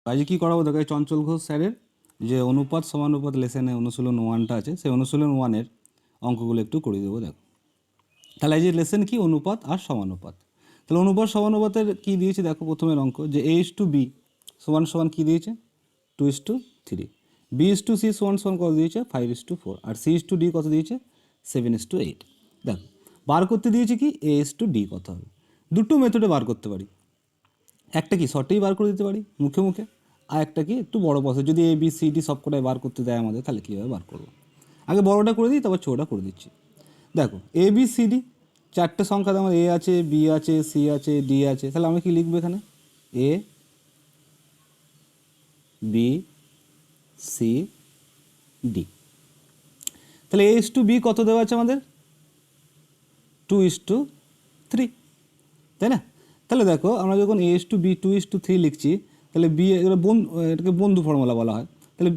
আজকে কী করাবো দেখো, চঞ্চল ঘোষ স্যারের যে অনুপাত সমানুপাত লেসনে অনুশীলন ওয়ানটা আছে, সেই অনুশীলন ওয়ানের অঙ্কগুলো একটু করে দেবো। দেখো তাহলে এই যে লেসেন কি, অনুপাত আর সমানুপাত। তাহলে অনুপাত সমানুপাতের কী দিয়েছে দেখো, প্রথমের অঙ্ক যে A:B সমান সমান কী দিয়েছে 2:3, B:C সমান সমান কত দিয়েছে 5:4, আর C:D কত দিয়েছে 7:8। দেখো বার করতে দিয়েছে কি A:D কত হবে। দুটো মেথডে বার করতে পারি, একটা কি শর্টেই বার করে দিতে পারি মুখে মুখে, আর একটা কি একটু বড় প্রসেস, যদি ABCD সব কটাই বার করতে দেয় আমাদের তাহলে কীভাবে বার করবো। আগে বড়টা করে দিই, তারপর ছোটোটা করে দিচ্ছি। দেখো ABCD চারটে সংখ্যা, আমার A আছে, B আছে, C আছে, D আছে, তাহলে আমি কি লিখবো এখানে ABCD। তাহলে A:B কত দেওয়া আছে আমাদের 2:3, তাই না। তাহলে দেখো আমরা যখন A:B 2:3 লিখছি, তাহলে B এটাকে বন্ধু ফর্মুলা বলা হয়। তাহলে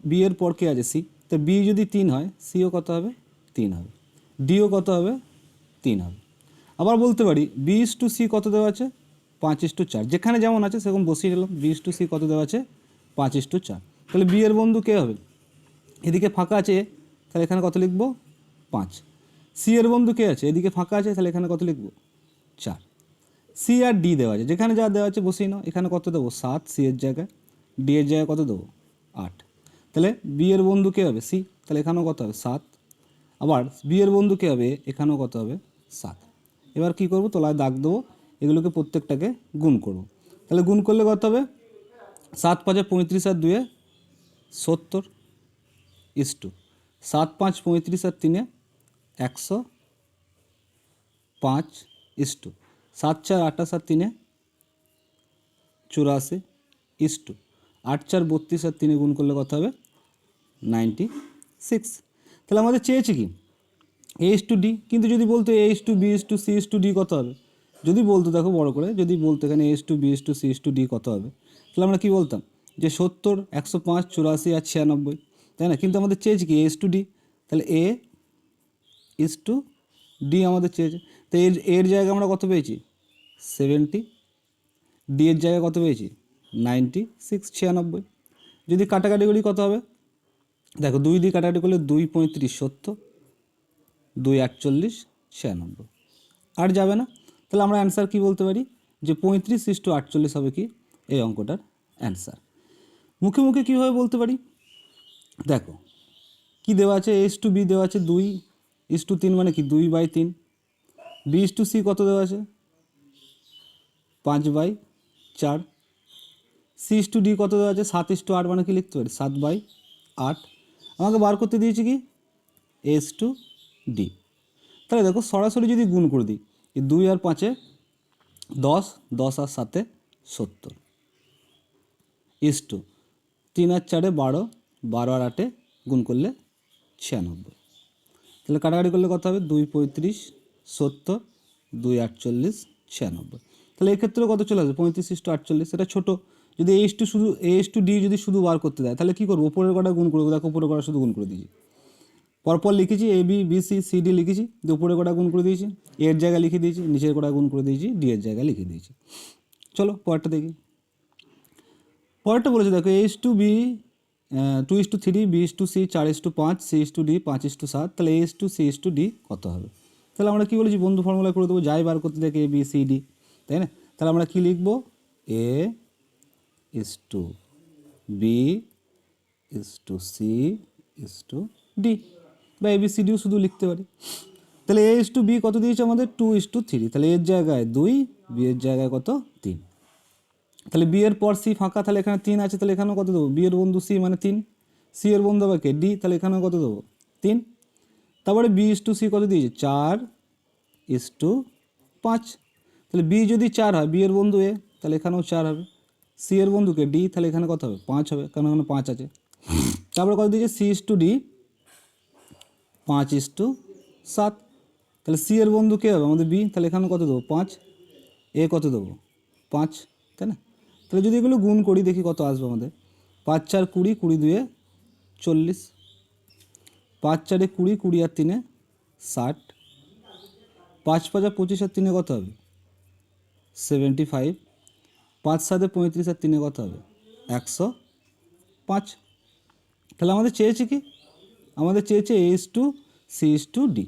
বি এর পর কে আছে C, তো B যদি 3 হয় Cও কত হবে 3 হবে, Dও কত হবে 3 হবে। আবার বলতে পারি B:C কত দেওয়া আছে 5:4, যেখানে যেমন আছে সেরকম বসিয়ে দিলাম। B:C কত দেওয়া আছে 5:4, তাহলে B এর বন্ধু কে হবে, এদিকে ফাঁকা আছে তাহলে এখানে কত লিখবো 5। C এর বন্ধু কে আছে, এদিকে ফাঁকা আছে তাহলে এখানে কত লিখবো 4। C আর D দেওয়া আছে, যেখানে যা দেওয়া আছে বসিয়ে নাও। এখানে কত দেবো 7 C এর জায়গায়, D এর জায়গায় কত দেবো 8। তাহলে B এর বন্ধু কে হবে C, তাহলে এখানেও কত হবে 7। আবার B এর বন্ধু কে হবে, এখানেও কত হবে 7। এবার কি করব, তলায় দাগ দেবো, এগুলোকে প্রত্যেকটাকে গুণ করব। তাহলে গুণ করলে কত হবে 7 5 35 আর 2 70 ইস্টু 7 5 35 আর 3 105 ইস্টু 7 4 28 আর 3 84 ইস্টু 8 4 32 আর 3 গুণ করলে কত হবে 96। তাহলে আমাদের চেয়েছে কি A:D, কিন্তু যদি বলতো A:B C:D কত হবে, যদি বলতো দেখো বড় করে যদি বলতো এখানে A:B C:D কত হবে, তাহলে আমরা কি বলতাম যে 70 105 84 আর 96, তাই না। কিন্তু আমাদের চেয়েছে কি A:D, তাহলে A:D আমাদের চেয়েছে। তো এর জায়গায় আমরা কত পেয়েছি 70, D এর জায়গায় কত পেয়েছি 96 96। যদি কাটাকাটি করি কত হবে, দেখো 2 দিয়ে কাটাকাটি করলে 2 35 70, 2 48 96, আর যাবে না। তাহলে আমরা অ্যান্সার কি বলতে পারি যে 35:48 হবে কি এই অঙ্কটার অ্যান্সার। মুখে মুখে কীভাবে বলতে পারি, দেখো কি দেওয়া আছে A:B দেওয়া আছে 2:3 মানে কি 2/3। B:C কত দেওয়া আছে 5/4। C:D কত দেওয়া আছে 7:8 মানে কি লিখতে পারি 7/8। আমাকে বার করতে দিয়েছি কি A:D। তাহলে দেখো সরাসরি যদি গুণ করে দিই, 2 আর 5 10, 10 আর 7 70 ইস্টু 3 আর 4 12, 12 আর 8 গুণ করলে 96। তাহলে কাটাকাটি করলে কত হবে 2 35 70, 2 48 96। তাহলে এক্ষেত্রে কত চলে আসবে 35:48, এটা ছোটো। যদি A:D যদি শুধু বার করতে দেয় তাহলে কী করবো, উপরের কটা গুণ করবো। দেখো উপরের কটা শুধু গুণ করে দিয়েছি, পরপর লিখেছি ABBCCD লিখেছি, উপরে কটা গুণ করে দিয়েছি, এর জায়গায় লিখে দিয়েছি, নিচের কটা গুণ করে দিয়েছি, ডি এর জায়গায় লিখে দিয়েছি। চলো পরেরটা দেখি। পরেরটা বলেছে দেখো A:B 2:3, B:C 4:5, C:D 5:7, তাহলে A:C:D কত হবে। তাহলে আমরা কী বলেছি বন্ধু ফর্মুলা করে দেবো, যাই বার করতে দেখে ABCD, তাই না। তাহলে আমরা কী লিখবো A:B:C:D, বা ABCDও শুধু লিখতে পারি। তাহলে A:B কত দিয়েছে আমাদের 2:3, তাহলে এর জায়গায় 2, B এর জায়গায় কত 3। তাহলে B এর পর C ফাঁকা, তাহলে এখানে 3 আছে, তাহলে এখানেও কত দেবো, B এর বন্ধু C মানে 3, C এর বন্ধু আবার কে D, তাহলে এখানেও কত দেবো 3। তারপরে B:C কত দিয়েছে 4:5। তাহলে B যদি 4 হয়, B এর বন্ধু A, তাহলে এখানেও 4 হবে। C এর বন্ধুকে D, তাহলে এখানে কত হবে 5 হবে, কারণ এখানে 5 আছে। তারপরে কত দিয়েছে C:D 5:7, তাহলে C এর বন্ধু কে হবে আমাদের B, তাহলে এখানে কত দেবো 5, A কত দেবো 5, তাই না। তাহলে যদি এগুলো গুণ করি দেখি কত আসবে আমাদের, 5 4 20, 20 2 40, 5 4 20, 20 আর 3 60, 5 5 25 আর 3 কত হবে 75, 5 7 35 আর 3 কত হবে 105। তাহলে আমাদের চেয়েছে কি, আমাদের চেয়েছে A is to C is to D,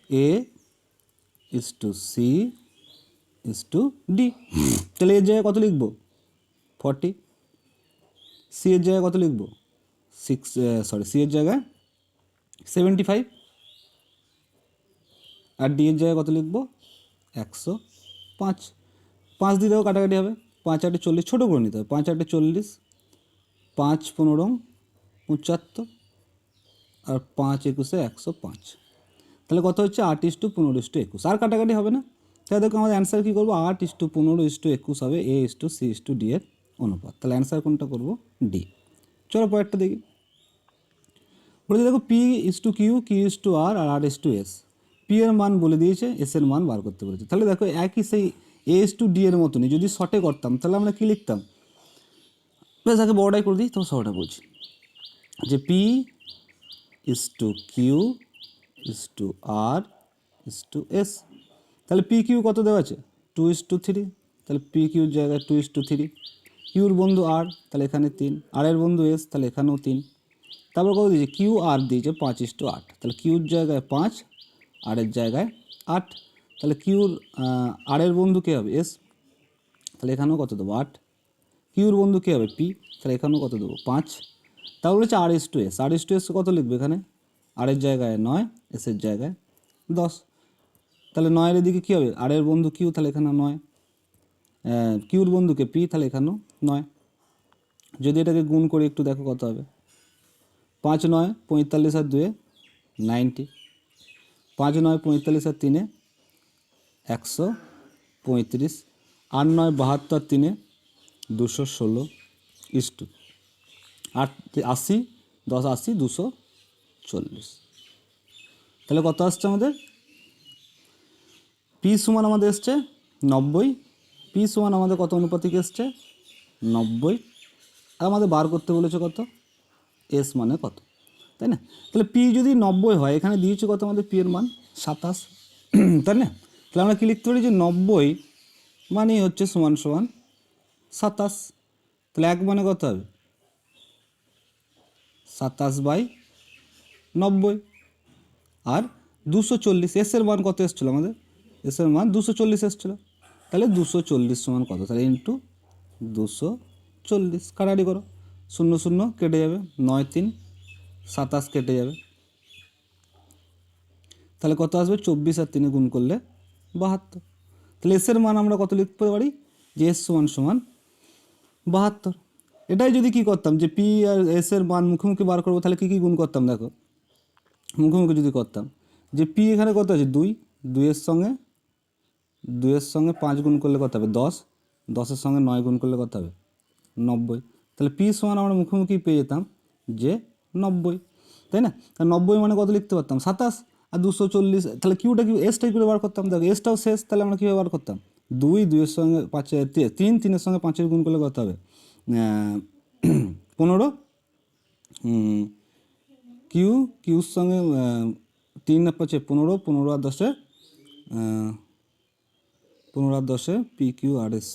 A is to C is to D. তাহলে এর জায়গায় কত লিখব 40, সি এর জায়গায় কত লিখব সি এর জায়গায় 75, আর ডি এর জায়গায় কত লিখব 105। 5 দিয়ে দেবো, কাটাকাটি হবে, 5 8 40, ছোটো করে নিতে হবে, 5 8 40, 5 15 75, আর 5 21 105। তাহলে কত হচ্ছে 8:15:21, আর কাটাকাটি হবে না। তাহলে দেখো আমাদের অ্যান্সার কী করবো, 8:15:21 হবে A is to C is to D এর অনুপাত। তাহলে অ্যান্সার কোনটা করবো, ডি। চলো পরেরটা দেখি। বলেছে দেখো P is to Q, Q is to R, আর R is to S. P এর মান বলে দিয়েছে, এস এর মান বার করতে বলেছে। তাহলে দেখো একই সেই এ ইস টু ডি এর মতনই, যদি শর্টে করতাম তাহলে আমরা কী লিখতাম, বেশ আগে বড়টাই করে দিই, তো শর্টে বলছি যে P is to Q is to R is to S. তাহলে পি কিউ কত দেওয়া আছে 2:3, তাহলে পি কিউর জায়গায় 2:3। কিউর বন্ধু আর, তাহলে এখানে 3, আর এর বন্ধু এস, তাহলে এখানেও 3। তারপর কত দিয়েছে, কিউ আর দিয়েছে 5:8, তাহলে কিউর জায়গায় 5, আর এর জায়গায় 8। তাহলে কিউর আর এর বন্ধু কে হবে এস, তাহলে এখানেও কত দেবো 8। কিউর বন্ধু কে হবে পি, তাহলে এখানেও কত দেবো 5। তারপর হচ্ছে আর is to S, R is to S কত লিখবে এখানে, আর এর জায়গায় 9, এসের জায়গায় 10। তাহলে 9 এর এদিকে কী হবে, আর এর বন্ধু কিউ, তাহলে এখানে 9, কিউর বন্ধুকে পি, তাহলে এখানেও 9। যদি এটাকে গুণ করি একটু দেখো কত হবে, 5 9 45 আর 2 90, 5 9 45 আর 3 135, 8 9 72 আর 3 216 ইস টু 8 80 10 80 240। তাহলে কত আসছে আমাদের, পি সমান আমাদের এসছে 90, পি সমান আমাদের কত অনুপাতিক এসছে 90, আর আমাদের বার করতে বলেছে কত এস মানে কত, তাই না। তাহলে পি যদি 90 হয়, এখানে দিয়েছে কত আমাদের পি এর মান 27, তাই না। তাহলে আমরা কী লিখতে পারি যে 90 মানেই হচ্ছে সমান সমান 27। তাহলে এক মানে কত হবে 27/90, আর 240, এসের মান কত এসেছিলো আমাদের, এসের মান 240 এসেছিলো। তাহলে 240 সমান কত, তাহলে ইন্টু 240, কাটাকাটি করো, 0 0 কেটে যাবে, 9 3 27 কেটে যাবে, তাহলে কত আসবে 24 আর 3 গুণ করলে 72। তাহলে এসের মান আমরা কত লিখতে পারি, যে এস সমান সমান 72। এটাই যদি কী করতাম, যে পি আর এস এর মান মুখোমুখি বার করবো, তাহলে কী কী গুণ করতাম দেখো, মুখোমুখি যদি করতাম, যে পি এখানে কত আছে 2, 2 এর সঙ্গে 5 গুণ করলে কত হবে 10, 10 এর সঙ্গে 9 গুণ করলে কত হবে 90। তাহলে পি সমান আমরা মুখোমুখি পেয়ে যেতাম যে 90, তাই না। তাহলে 90 মানে কত লিখতে পারতাম 27, আর 240, তাহলে কিউটা কি এসটাই করে বার করতাম, দেখো এসটাও শেষ, তাহলে আমরা কীভাবে বার করতাম, 2 2 এর সঙ্গে 5 3 3 এর সঙ্গে 5 গুণ করলে কত হবে 15, কিউর সঙ্গে 3 আর 5 15, 15 আর 10 15 আর 10 পি কিউ আর এস,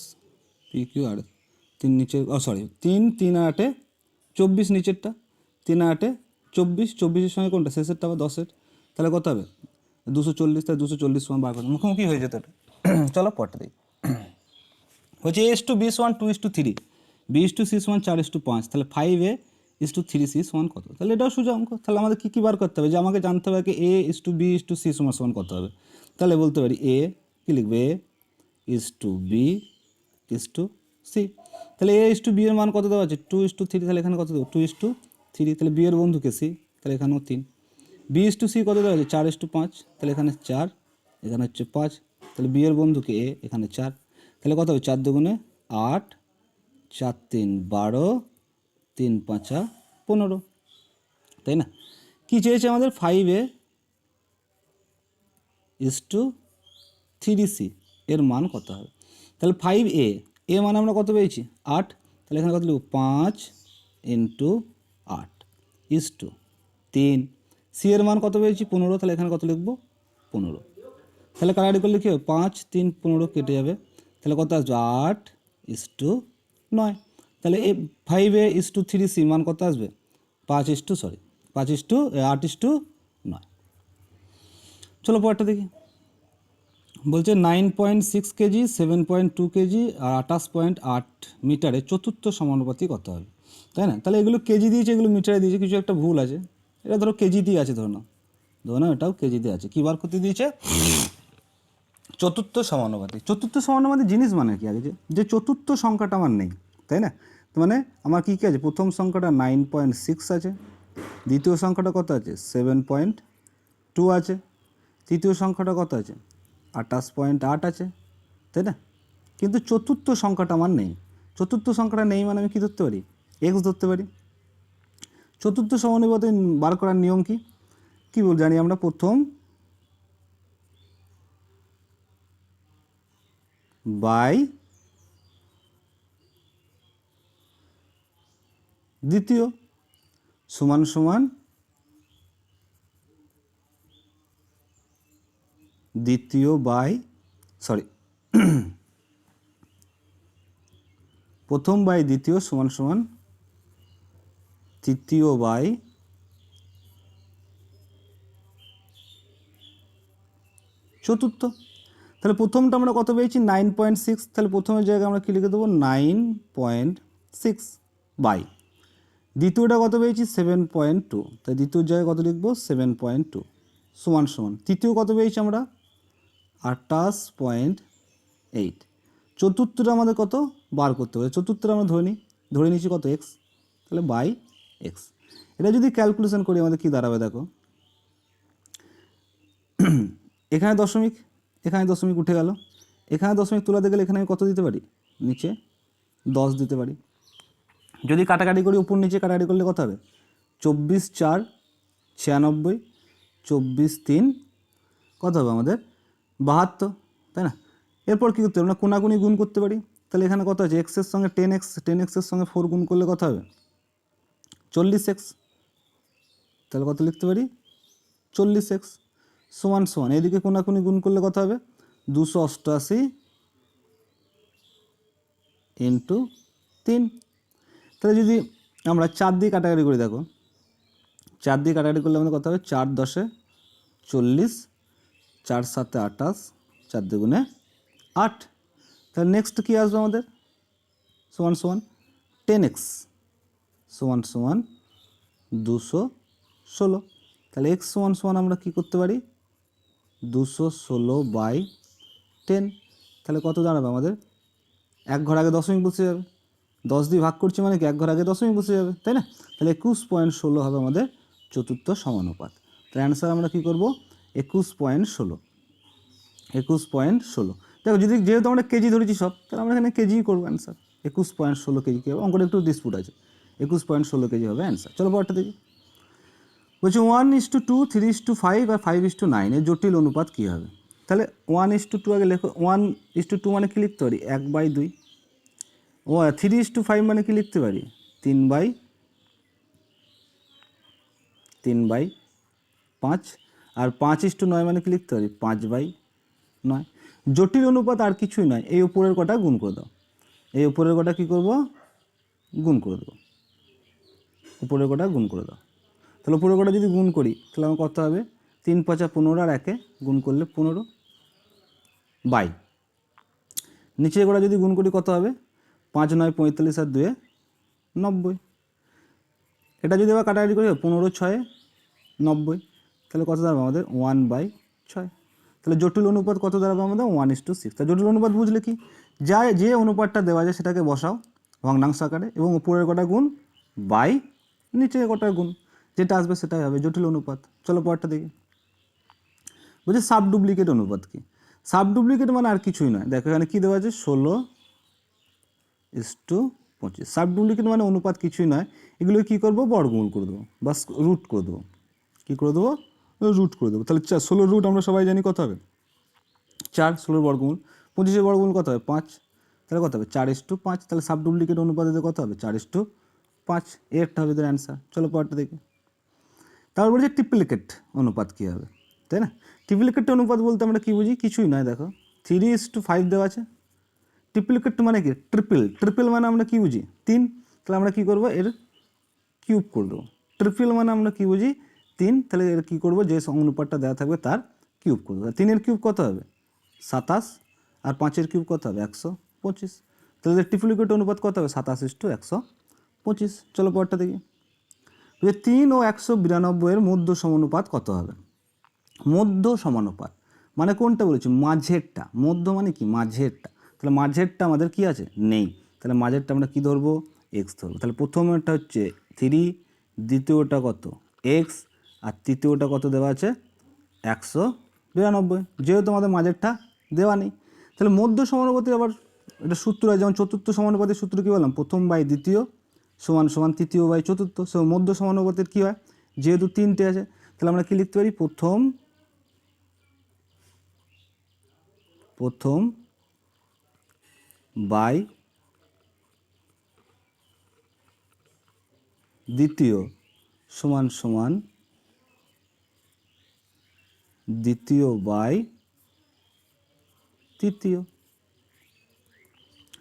3 নিচে, 3 3 আর 8 24 নিচেরটা, 3 আর 8 24, 24-এর সঙ্গে কোনটা শেষেরটা আবার 10-এর, তাহলে কত হবে 240, তাই 240 সমান বার করতে মুখোমুখি হয়ে যেত এটা। চলো পরটা দিই, হচ্ছে এস টু বি সমান 2:3, বি ইস টু সি সমান 4:5, তাহলে 5a ইস টু 3c সমান কত। তাহলে এটাও সোজা অঙ্ক। তাহলে আমাদের কী কী বার করতে হবে, যে আমাকে জানতে হবে কি A is to B is to C সমান সমান কত হবে। তাহলে বলতে পারি এ কী লিখবে, A is to B is to C. তাহলে এ ইস টু বি এর মান কত দেওয়া আছে 2:3, তাহলে এখানে কত দেবো 2:3, তাহলে বি এর বন্ধুকে সি, তাহলে এখানেও 3। বি ইস টু সি কত দেওয়া আছে 4:5, তাহলে এখানে 4, এখানে হচ্ছে 5, তাহলে বি এর বন্ধুকে এ, এখানে 4, তাহলে কত হবে 4 2 8, 4 3 12, 3 5 15, তাই না। কী চেয়েছে আমাদের 5a ইস টু 3c এর মান কত হবে। তাহলে 5a, এ মানে আমরা কত পেয়েছি 8, তাহলে এখানে কত লিখব 5 ইন্টু 8 ইস টু 3, সি এর মান কত পেয়েছি 15, তাহলে এখানে কত লিখব 15। তাহলে কাটাকাটি করলে কী হবে 5 3 15 কেটে যাবে, তাহলে কত আসবে 8 ইস টু 9। তাহলে এই 5a:3c মান কত আসবে? 8:9। চলো পরেরটা দেখি। বলছে 9.6 কেজি, 7.2 কেজি আর 28.8 মিটারে চতুর্থ সমানুপাতি কত হবে, তাই না? তাহলে এগুলো কেজি দিয়েছে, এগুলো মিটারে দিয়েছে, কিছু একটা ভুল আছে। এটা ধরো কেজি দিয়ে আছে, ধরো না এটাও কেজি দিয়ে আছে। কী বার করতে দিয়েছে? চতুর্থ সমানুপাতি। চতুর্থ সমানুপাতি জিনিস মানে কি আগে যে চতুর্থ সংখ্যাটা আমার নেই, তাই না? তো মানে আমার কী কী আছে? প্রথম সংখ্যাটা 9.6 আছে, দ্বিতীয় সংখ্যাটা কত আছে? 7.2 আছে, তৃতীয় সংখ্যাটা কত আছে? 28.8 আছে, তাই না? কিন্তু চতুর্থ সংখ্যাটা আমার নেই। চতুর্থ সংখ্যাটা নেই মানে আমি কী ধরতে পারি? এক্স ধরতে পারি। চতুর্থ সমানুপাতি বার করার নিয়ম কি কী জানি আমরা? প্রথম বাই দ্বিতীয় সমান সমান দ্বিতীয় বাই প্রথম বাই দ্বিতীয় সমান সমান তৃতীয় বাই চতুর্থ। তাহলে প্রথমটা আমরা কত পেয়েছি? 9.6। তাহলে প্রথমের জায়গায় আমরা কী লিখে দেবো? 9.6 বাই দ্বিতীয়টা কত পেয়েছি? 7.2। তাই দ্বিতীয় জায়গায় কত লিখবো? 7.2 সমান সমান তৃতীয় কত পেয়েছি আমরা? 28.8। চতুর্থটা আমাদের কত বার করতে হবে? চতুর্থটা আমরা ধরে নিচ্ছি কত? এক্স। তাহলে বাই এক্স। এটা যদি ক্যালকুলেশন করি আমাদের কী দাঁড়াবে দেখো, এখানে দশমিক উঠে গেল, এখানে দশমিক তোলাতে গেলে এখানে আমি কত দিতে পারি? নিচে 10 দিতে পারি। যদি কাটাকাটি করি উপর নিচে কাটাকাটি করলে কত হবে? 24 4 96, 24 3 কত হবে আমাদের? 72, তাই না? এরপর কী করতে হবে? আমরা কোনাকুনি গুণ করতে পারি। তাহলে এখানে কত আছে? এক্সের সঙ্গে 10x, 10xের সঙ্গে 4 গুণ করলে কত হবে? 40x। তাহলে কত লিখতে পারি? 40x সমান সমান এদিকে কোনাকুনি গুণ করলে কত হবে? 288 ইন্টু 3। তাহলে যদি আমরা 4 দিয়ে কাটাকাটি করি, দেখো 4 দিয়ে কাটাকাটি করলে আমাদের কত হবে? 4 10 40, 4 7 28, 4 2 8। তাহলে নেক্সট কী আসবে আমাদের? সমান সমান 10x সমান সমান 216। তাহলে x সমান সমান আমরা কী করতে পারি? 216/10। তাহলে কত দাঁড়াবে আমাদের? এক ঘর আগে দশমিক বসে যাবে, 10 দিয়ে ভাগ করছি মানে কি এক ঘর আগে দশমিক বসে যাবে, তাই না? তাহলে 21.16 হবে আমাদের চতুর্থ সমানুপাত। তাহলে অ্যান্সার আমরা কী করবো? 21.16। 21.16। দেখো যেহেতু আমরা কেজি ধরেছি সব, তাহলে আমরা এখানে কেজিই করবো অ্যান্সার। 21.16 কেজি কী হবে? অঙ্কটা একটু ডিসপুট আছে। 21.16 কেজি হবে অ্যান্সার। চলো পরেরটা দেখি। বলছে 1:2, 3:5 আর 5:9 এর জটিল অনুপাত কী হবে? তাহলে 1:2 আগে লেখো। 1:2 মানে কি লিখতে পারি? 1/2। 3:5 মানে কি লিখতে পারি? 3/5। আর 5:9 মানে কি লিখতে পারি? 5/9। জটিল অনুপাত আর কিছুই নয়, এই উপরের কটা গুণ করে দাও। এই উপরের কটা কী করবো? গুণ করে দেবো। উপরের কটা গুণ করে দাও। তাহলে উপরের কটা যদি গুণ করি তাহলে আমার কত হবে? 3 5 15 আর 1 গুণ করলে 15 বাই নিচের কটা যদি গুণ করি কত হবে? 5 9 45 আর 2 90। এটা যদি আবার কাটাকাটি করি 15 6 90। তাহলে কত দাঁড়াবে আমাদের? 1/6। তাহলে জটিল অনুপাত কত দাঁড়াবে আমাদের? 1:6। তা জটিল অনুপাত বুঝলে কি? যে অনুপাতটা দেওয়া যায় সেটাকে বসাও ভগ্নাংশ আকারে এবং উপরের কটা গুণ বাই নিচের কটা গুণ, যেটা আসবে সেটাই হবে জটিল অনুপাত। চলো পরেরটা দেখি। বলছি সাব ডুপ্লিকেট অনুপাত কি? সাব ডুপ্লিকেট মানে আর কিছুই নয়। দেখো এখানে কী দেওয়া আছে? 16:25। সাব ডুপ্লিকেট মানে অনুপাত কিছুই নয়, এগুলো কী করবো? বর্গমূল করে দেবো বা রুট করে দেবো। কী করে দেবো? রুট করে দেবো। তাহলে 16 রুট আমরা সবাই জানি কত হবে? 4। 16 বর্গমূল 25 বর্গমূল কত হবে? 5। তাহলে কত হবে? 4:5। তাহলে সাব ডুপ্লিকেট অনুপাতে কত হবে? 4:5। একটা হবে এদের অ্যান্সার। চলো পরেরটা দেখি। তারপর বলছে ট্রিপ্লিকেট অনুপাত কী হবে, তাই না? ট্রিপ্লিকেট অনুপাত বলতে আমরা কী বুঝি? কিছুই নয়। দেখো 3:5 দেওয়া আছে, ট্রিপ্লিকেট মানে কি, ট্রিপল মানে আমরা কি বুঝি 3, তাহলে আমরা কি করব এর কিউব করে দেবো। ট্রিপল মানে আমরা কি বুঝি 3, তাহলে এর কী করবো, যে অনুপাতটা দেওয়া থাকবে তার কিউব করে দেবো। 3-এর কিউব কত হবে 27, আর 5-এর কিউব কত হবে 125, তাহলে ট্রিপ্লিকেট অনুপাত কত হবে 27:125। চলো পরটা দেখি, 3 ও 192 এর মধ্য সমানুপাত কত হবে। মধ্য সমানুপাত মানে কোনটা বলেছি, মাঝেরটা। মধ্য মানে কি, মাঝেরটা। তাহলে মাঝেরটা আমাদের কি আছে, নেই, তাহলে মাঝেরটা আমরা কি ধরবো, এক্স ধরবো। তাহলে প্রথমেরটা হচ্ছে 3, দ্বিতীয়টা কত এক্স, আর তৃতীয়টা কত দেওয়া আছে 192, যেহেতু আমাদের মাঝেরটা দেওয়া নেই। তাহলে মধ্য সমানুপাতির আবার এটা সূত্র আছে, যেমন চতুর্থ সমানুপাতির সূত্র কী বললাম, প্রথম বাই দ্বিতীয় সমান সমান তৃতীয় বাই চতুর্থ। সে মধ্য সমানুপাতির কী হয়, যেহেতু 3টে আছে, তাহলে আমরা কি লিখতে পারি, প্রথম বাই দ্বিতীয় সমান সমান দ্বিতীয় বাই তৃতীয়,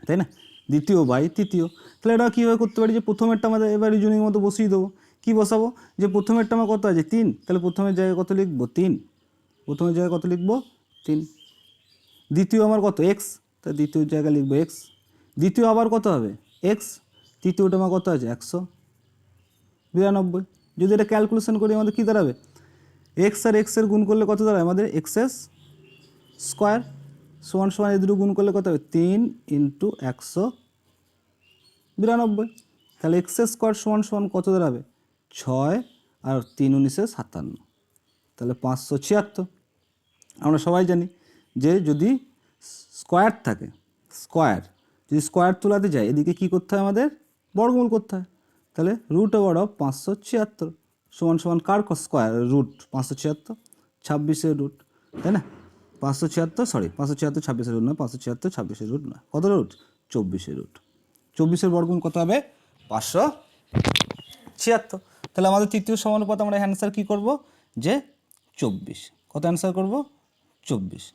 তাই না, দ্বিতীয় বাই তৃতীয়। তাহলে এটা কীভাবে করতে পারি, যে প্রথমেরটা আমাদের এবার রিজনিং মতো বসিয়ে দেবো। কী বসাবো, যে প্রথমেরটা আমার কত আছে 3, তাহলে প্রথমের জায়গায় কত লিখবো 3, প্রথমের জায়গায় কত লিখবো 3। দ্বিতীয় আমার কত এক্স, তাহলে দ্বিতীয় জায়গায় লিখবো এক্স। দ্বিতীয় আবার কত হবে এক্স, তৃতীয়টা আমার কত আছে 192। যদি এটা ক্যালকুলেশন করি আমাদের কী দাঁড়াবে, এক্স আর এক্সের গুণ করলে কত দাঁড়ায় আমাদের এক্সএস স্কোয়ার সমান সমান এই দুটো গুণ করলে কত হবে 3 × 192। তাহলে এক্সএস স্কোয়ার সমান সমান কত দাঁড়াবে 6, আর 3 × 19 = 57, তাহলে 576। আমরা সবাই জানি যে যদি স্কোয়ার থাকে, যদি স্কোয়ার তোলাতে যায় এদিকে কী করতে হয়, আমাদের বর্গমূল করতে হয়। তাহলে √576 সমান সমান কার স্কোয়ার, √, 576 26-এর রুট, তাই না, 576 26-এর রুট নয়, 576 26-এর রুট নয়, কত রুট 24-এর রুট। 24-এর বর্গমূল কত হবে 576। তাহলে আমাদের তৃতীয় সমানুপাত আমরা অ্যান্সার কী করব, যে 24। কত অ্যান্সার করব 24।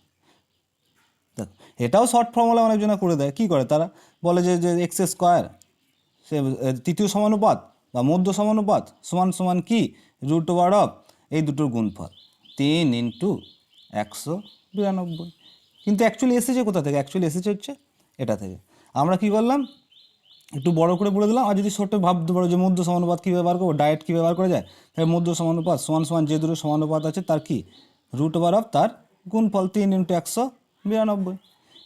দেখ এটাও শর্ট ফর্মুলা অনেকজনা করে দেয়, কী করে তারা বলে যে এক্স স্কোয়ার সে তৃতীয় সমানুপাত বা মধ্য সমানুপাত সমান সমান কি √, এই দুটোর গুণফল 3 × 192। কিন্তু অ্যাকচুয়ালি এসেছে কোথা থেকে, অ্যাকচুয়ালি এসেছে হচ্ছে এটা থেকে। আমরা কি করলাম, একটু বড় করে বলে দিলাম। আর যদি ছোট ভাবতে পারো যে মধ্য সমানুপাত কী ব্যবহার করবো, ডাইরেক্ট কী ব্যবহার করা যায়, তাহলে মধ্য সমানুপাত সমান সমান যে দুটো সমানুপাত আছে তার কি √, তার গুণফল 3 × 192।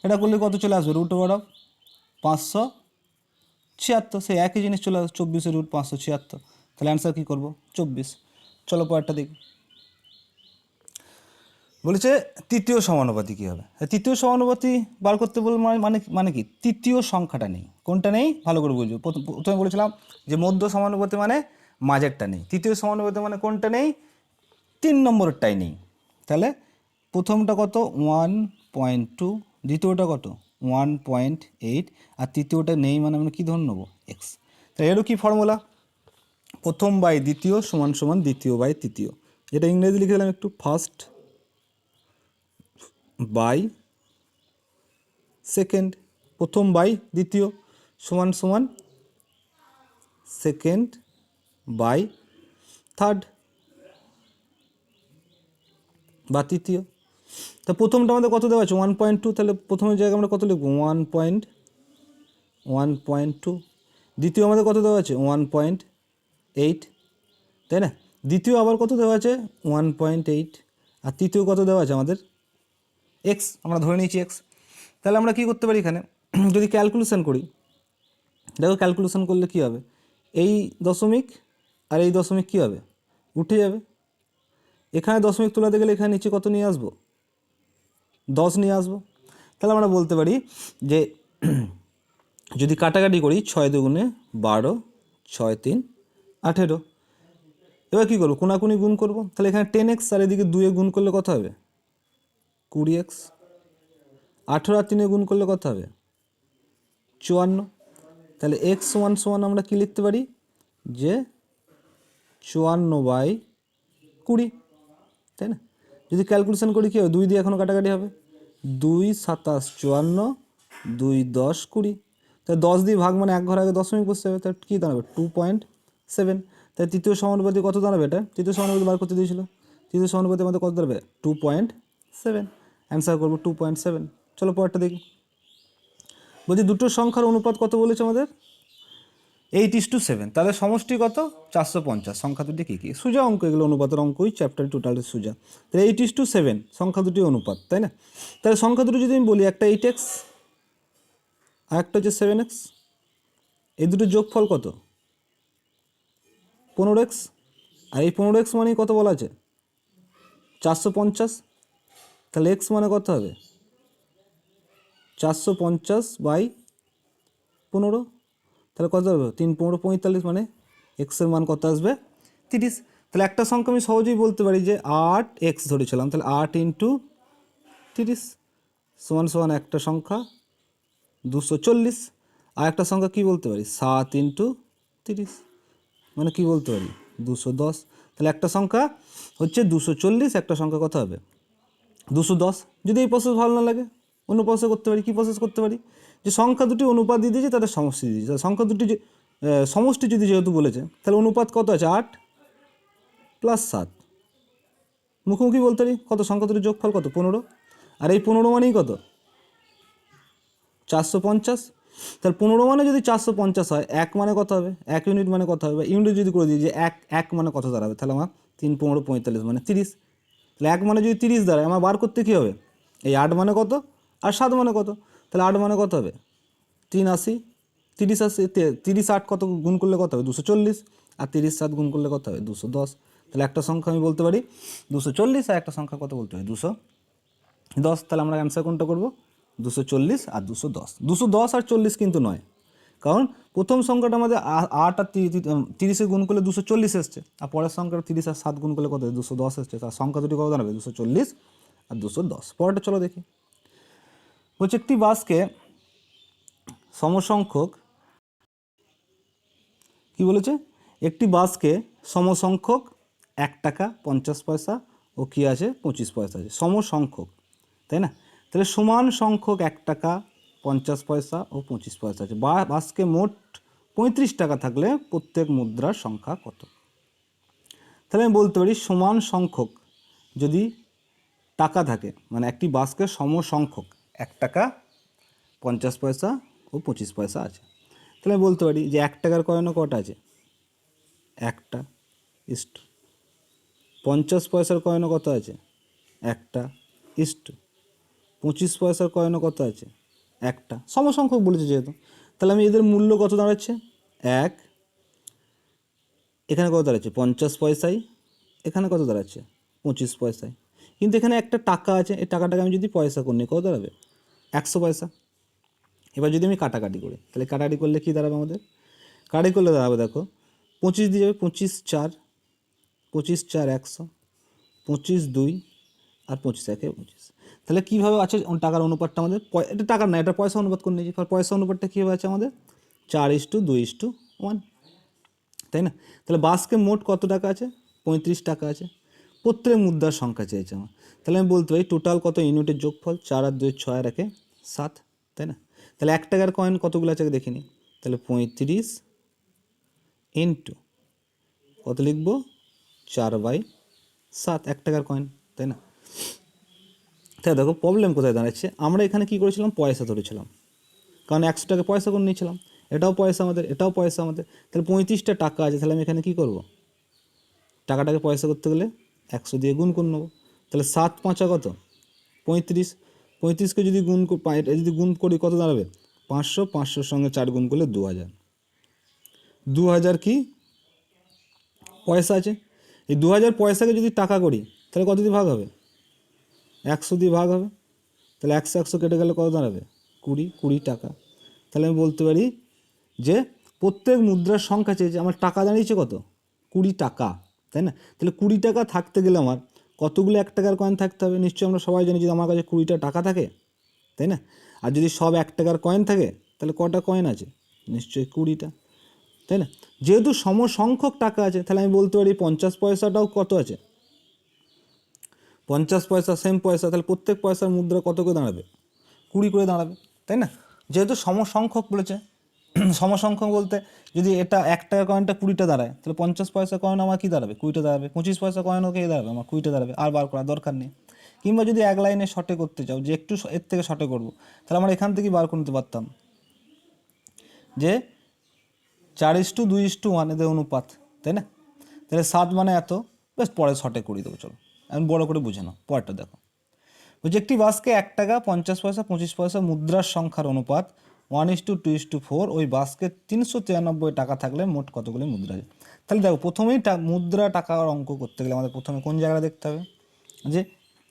এটা করলে কত চলে আসবে √, 576, সেই একই জিনিস চলে আসবে 24-এর রুট 576। তাহলে অ্যান্সার কী করবো 24। চলো পরেরটা দেখি, বলেছে তৃতীয় সমানুপাতি কী হবে। তৃতীয় সমানুপাতি বার করতে বল মানে কি, তৃতীয় সংখ্যাটা নেই। কোনটা নেই ভালো করে বুঝবো। প্রথমে বলেছিলাম যে মধ্য সমানুপাতি মানে মাঝেরটা নেই, তৃতীয় সমানুপাতি মানে কোনটা নেই, 3 নম্বরেরটাই নেই। তাহলে প্রথমটা কত 1.2, দ্বিতীয়টা কত 1.8, আর তৃতীয়টা নেই মানে আমরা কী ধরে নেবো এক্স। তাহলে এরও কি ফর্মুলা, প্রথম বাই দ্বিতীয় সমান সমান দ্বিতীয় বাই তৃতীয়। এটা ইংরেজি লিখে দিলাম একটু, ফার্স্ট বাই সেকেন্ড, প্রথম বাই দ্বিতীয় সমান সমান সেকেন্ড বাই থার্ড বা তৃতীয়। তা প্রথমটা আমাদের কত দেওয়া আছে 1.2, তাহলে প্রথমের জায়গায় আমরা কত লিখব 1.2। দ্বিতীয় আমাদের কত দেওয়া আছে 1.8, তাই না, দ্বিতীয় আবার কত দেওয়া আছে 1.8, আর তৃতীয় কত দেওয়া আছে আমাদের এক্স, আমরা ধরে নিয়েছি এক্স। তাহলে আমরা কী করতে পারি এখানে, যদি ক্যালকুলেশন করি, দেখো ক্যালকুলেশন করলে কী হবে, এই দশমিক আর এই দশমিক কী হবে উঠে যাবে। এখানে দশমিক তোলাতে গেলে এখানে নিচে কত নিয়ে আসবো 10 নিয়ে আসবো। তাহলে আমরা বলতে পারি যে যদি কাটাকাটি করি 6 × 2 = 12, 6 × 3 = 18। এবার কী করবো, কোনাকুনি গুণ করবো। তাহলে এখানে 10x আর এদিকে 2 গুণ করলে কত হবে 20x, 18 আর 3 গুণ করলে কত হবে 54। তাহলে x সমান সমান আমরা কী লিখতে পারি, যে 54/20, তাই না। যদি ক্যালকুলেশন করি কী হবে, 2 দিয়ে এখনও কাটাকাটি হবে, 2 × 7 = 54, 2 10 20, তাই 10 দিয়ে ভাগ মানে এক ঘর আগে দশমিক বসতে হবে, তার কী দাঁড়াবে 2.7। তাই তৃতীয় সমানুপাতি কত দাঁড়াবে? এটা তৃতীয় সমানুপাতি বার করতে দিয়েছিল, তৃতীয় সমানুপাতি আমাদের কত দাঁড়াবে 2.7, অ্যান্সার করবো 2.7। চলো পরেরটা দেখি। বলছি দুটো সংখ্যার অনুপাত কত বলেছে আমাদের? 8:7। তাহলে সমষ্টি কত? 450। সংখ্যা দুটি কী কী? সোজা অঙ্ক, এগুলো অনুপাতের অঙ্কই, চ্যাপ্টার টোটালি সোজা। তাহলে 8:7 সংখ্যা দুটি অনুপাত, তাই না? তাহলে সংখ্যা দুটো যদি আমি বলি, একটা 8x আর একটা হচ্ছে 7x, এই দুটো যোগফল কত? 15x। আর এই 15x মানেই কত বলা আছে? 450। তাহলে x মানে কত হবে? 450/15। তাহলে কত হবে? 3 15 45, মানে এক্সের মান কত আসবে? 30। তাহলে একটা সংখ্যা আমি সহজেই বলতে পারি যে 8x ধরেছিলাম, তাহলে 8 × 30 = একটা সংখ্যা 240। আর একটা সংখ্যা কী বলতে পারি? 7 × 30, মানে কী বলতে পারি? 210। তাহলে একটা সংখ্যা হচ্ছে 240, একটা সংখ্যা কত হবে? 210। যদি এই প্রসেস ভালো না লাগে, অন্য প্রসেস করতে পারি। কী প্রসেস করতে পারি? যে সংখ্যা দুটি অনুপাত দিয়ে দিয়েছে, তাদের সমষ্টি দিয়ে দিয়েছে। সংখ্যা দুটি যে সমষ্টি যদি যেহেতু বলেছে, তাহলে অনুপাত কত আছে? 8 + 7। মুখোমুখি বলতে পারি কত? সংখ্যা দুটির যোগফল কত? 15। আর এই 15 মানেই কত? 450। তাহলে 15 মানে যদি 450 হয়, 1 মানে কত হবে? 1 ইউনিট মানে কত হবে? ইউনিট যদি করে দিই যে 1 মানে কত দাঁড়াবে? তাহলে আমার 3 15 45 মানে 30। তাহলে 1 মানে যদি 30 দাঁড়ায়, আমার বার করতে কী হবে? এই 8 মানে কত আর 7 মানে কত? তাহলে 8 মানে কত হবে? 380। 30 8 কত গুণ করলে কত হবে? 240। আর 30 7 গুণ করলে কত হবে? 210। তাহলে একটা সংখ্যা আমি বলতে পারি 240, আর একটা সংখ্যা কত বলতে পারি? 210। তাহলে আমরা অ্যান্সার কোনটা করবো? 240 আর 210। 210 আর 40 কিন্তু নয়, কারণ প্রথম সংখ্যাটা আমাদের 8 আর 30 গুণ করলে 240 এসছে, আর পরের সংখ্যাটা 30 আর 7 গুণ করলে কত? 210 এসছে। তার সংখ্যা দুটি কত দাঁড়াবে? 240 আর 210। পরেরটা চলো দেখি। বলছে একটি বাসকে সমসংখ্যক, কি বলেছে? একটি বাসকে সমসংখ্যক 1 টাকা 50 পয়সা ও কি আছে 25 পয়সা আছে, সমসংখ্যক, তাই না? তাহলে সমান সংখ্যক 1 টাকা 50 পয়সা ও 25 পয়সা আছে। বাসকে মোট 35 টাকা থাকলে প্রত্যেক মুদ্রার সংখ্যা কত? তাহলে আমি বলতে পারি সমান সংখ্যক যদি টাকা থাকে, মানে একটি বাসকে সমসংখ্যক 1 টাকা 50 পয়সা ও 25 পয়সা আছে, তাহলে আমি বলতে পারি যে 1 টাকার কয়েনও কটা আছে? একটা। 50 পয়সার কয়েনও কত আছে? একটা। 25 পয়সার কয়েনও কত আছে? একটা। সমসংখ্যক বলেছে যেহেতু, তাহলে আমি এদের মূল্য কত দাঁড়াচ্ছে? 1। এখানে কত দাঁড়াচ্ছে? 50 পয়সায়। এখানে কত দাঁড়াচ্ছে? 25 পয়সায়। কিন্তু এখানে একটা টাকা আছে, এই টাকাটাকে আমি যদি পয়সা করে নিই, কত দাঁড়াবে? 100 পয়সা। এবার যদি আমি কাটাকাটি করি, তাহলে কাটাকাটি করলে কী দাঁড়াবে আমাদের? কাটাকাটি করলে দাঁড়াবে, দেখো 25 দিয়ে যাবে, 25 4, 25 4 100, 25 2 আর 25 1 25। তাহলে কীভাবে আছে টাকার অনুপাতটা আমাদের? এটা টাকার না, এটা পয়সা অনুপাত করে নিয়েছি। পয়সা অনুপাতটা কীভাবে আছে আমাদের? 4:2:1, তাই না? তাহলে বাসকে মোট কত টাকা আছে? 35 টাকা আছে। প্রত্যেক মুদ্রার সংখ্যা চেয়েছে আমার, তাহলে আমি বলতে পারি টোটাল কত ইউনিটের যোগফল? 4 আর 2 6 আর 1 7, তাই না? তাহলে 1 টাকার কয়েন কতগুলো আছে দেখে নিই। তাহলে 35 ইন্টু কত লিখবো? 4/7, 1 টাকার কয়েন, তাই না? তাই দেখো প্রবলেম কোথায় দাঁড়াচ্ছে, আমরা এখানে কী করেছিলাম? পয়সা ধরেছিলাম, কারণ 100 টাকা পয়সা করে নিয়েছিলাম। এটাও পয়সা আমাদের, এটাও পয়সা আমাদের। তাহলে 35টা টাকা আছে, তাহলে আমি এখানে কী করব? টাকাটাকে পয়সা করতে গেলে 100 দিয়ে গুণ করে নেবো। তাহলে 7 5 কত? 35। 35কে যদি যদি গুণ করি কত দাঁড়াবে? 500। 500-র সঙ্গে 4 গুণ করলে 2000। 2000 কি পয়সা আছে। এই 2000 পয়সাকে যদি টাকা করি, তাহলে কত দিয়ে ভাগ হবে? 100 দিয়ে ভাগ হবে। তাহলে 100 100 কেটে গেলে কত দাঁড়াবে? 20 টাকা। তাহলে আমি বলতে পারি যে প্রত্যেক মুদ্রার সংখ্যা চেয়েছে, আমার টাকা দাঁড়িয়েছে কত? 20 টাকা, তাই না? তাহলে 20 টাকা থাকতে গেলে আমার কতগুলো 1 টাকার কয়েন থাকতে হবে? নিশ্চয়ই আমরা সবাই জানি যে আমার কাছে 20টা টাকা থাকে, তাই না? আর যদি সব 1 টাকার কয়েন থাকে, তাহলে কটা কয়েন আছে? নিশ্চয়ই 20টা, তাই না? যেহেতু সমসংখ্যক টাকা আছে, তাহলে আমি বলতে পারি 50 পয়সাটাও কত আছে? 50 পয়সা সেম পয়সা, তাহলে প্রত্যেক পয়সার মুদ্রা কত করে দাঁড়াবে? 20 করে দাঁড়াবে, তাই না? যেহেতু সমসংখ্যক বলেছে, সমসংখ্যক বলতে যদি এটা 1 টাকা কয়েনটা 20টা দাঁড়ায়, তাহলে 50 পয়সা কয়েন আমার কী দাঁড়াবে, 20টা দাঁড়াবে। 25 পয়সা কয়েনও কে দাঁড়াবে, আমার 20টা দাঁড়াবে, আর বার করার দরকার নেই। কিংবা যদি এক লাইনে শর্টে করতে চাও, যে একটু এর থেকে শর্টে করবো, তাহলে আমরা এখান থেকেই বার করে নিতে পারতাম যে 4:2:1 এদের অনুপাত, তাই না? তাহলে 7 মানে এত, বেশ পরে শর্টে করিয়ে দেবো, চলো আমি বড় করে বুঝে নাও। পরেরটা দেখো, বলছি একটি বাসকে 1 টাকা 50 পয়সা 25 পয়সা মুদ্রার সংখ্যার অনুপাত 1:2:4, ওই বাসকে 393 টাকা থাকলে মোট কতগুলি মুদ্রা আছে। তাহলে দেখো প্রথমেই মুদ্রা টাকার অঙ্ক করতে গেলে আমাদের প্রথমে কোন জায়গাটা দেখতে হবে, যে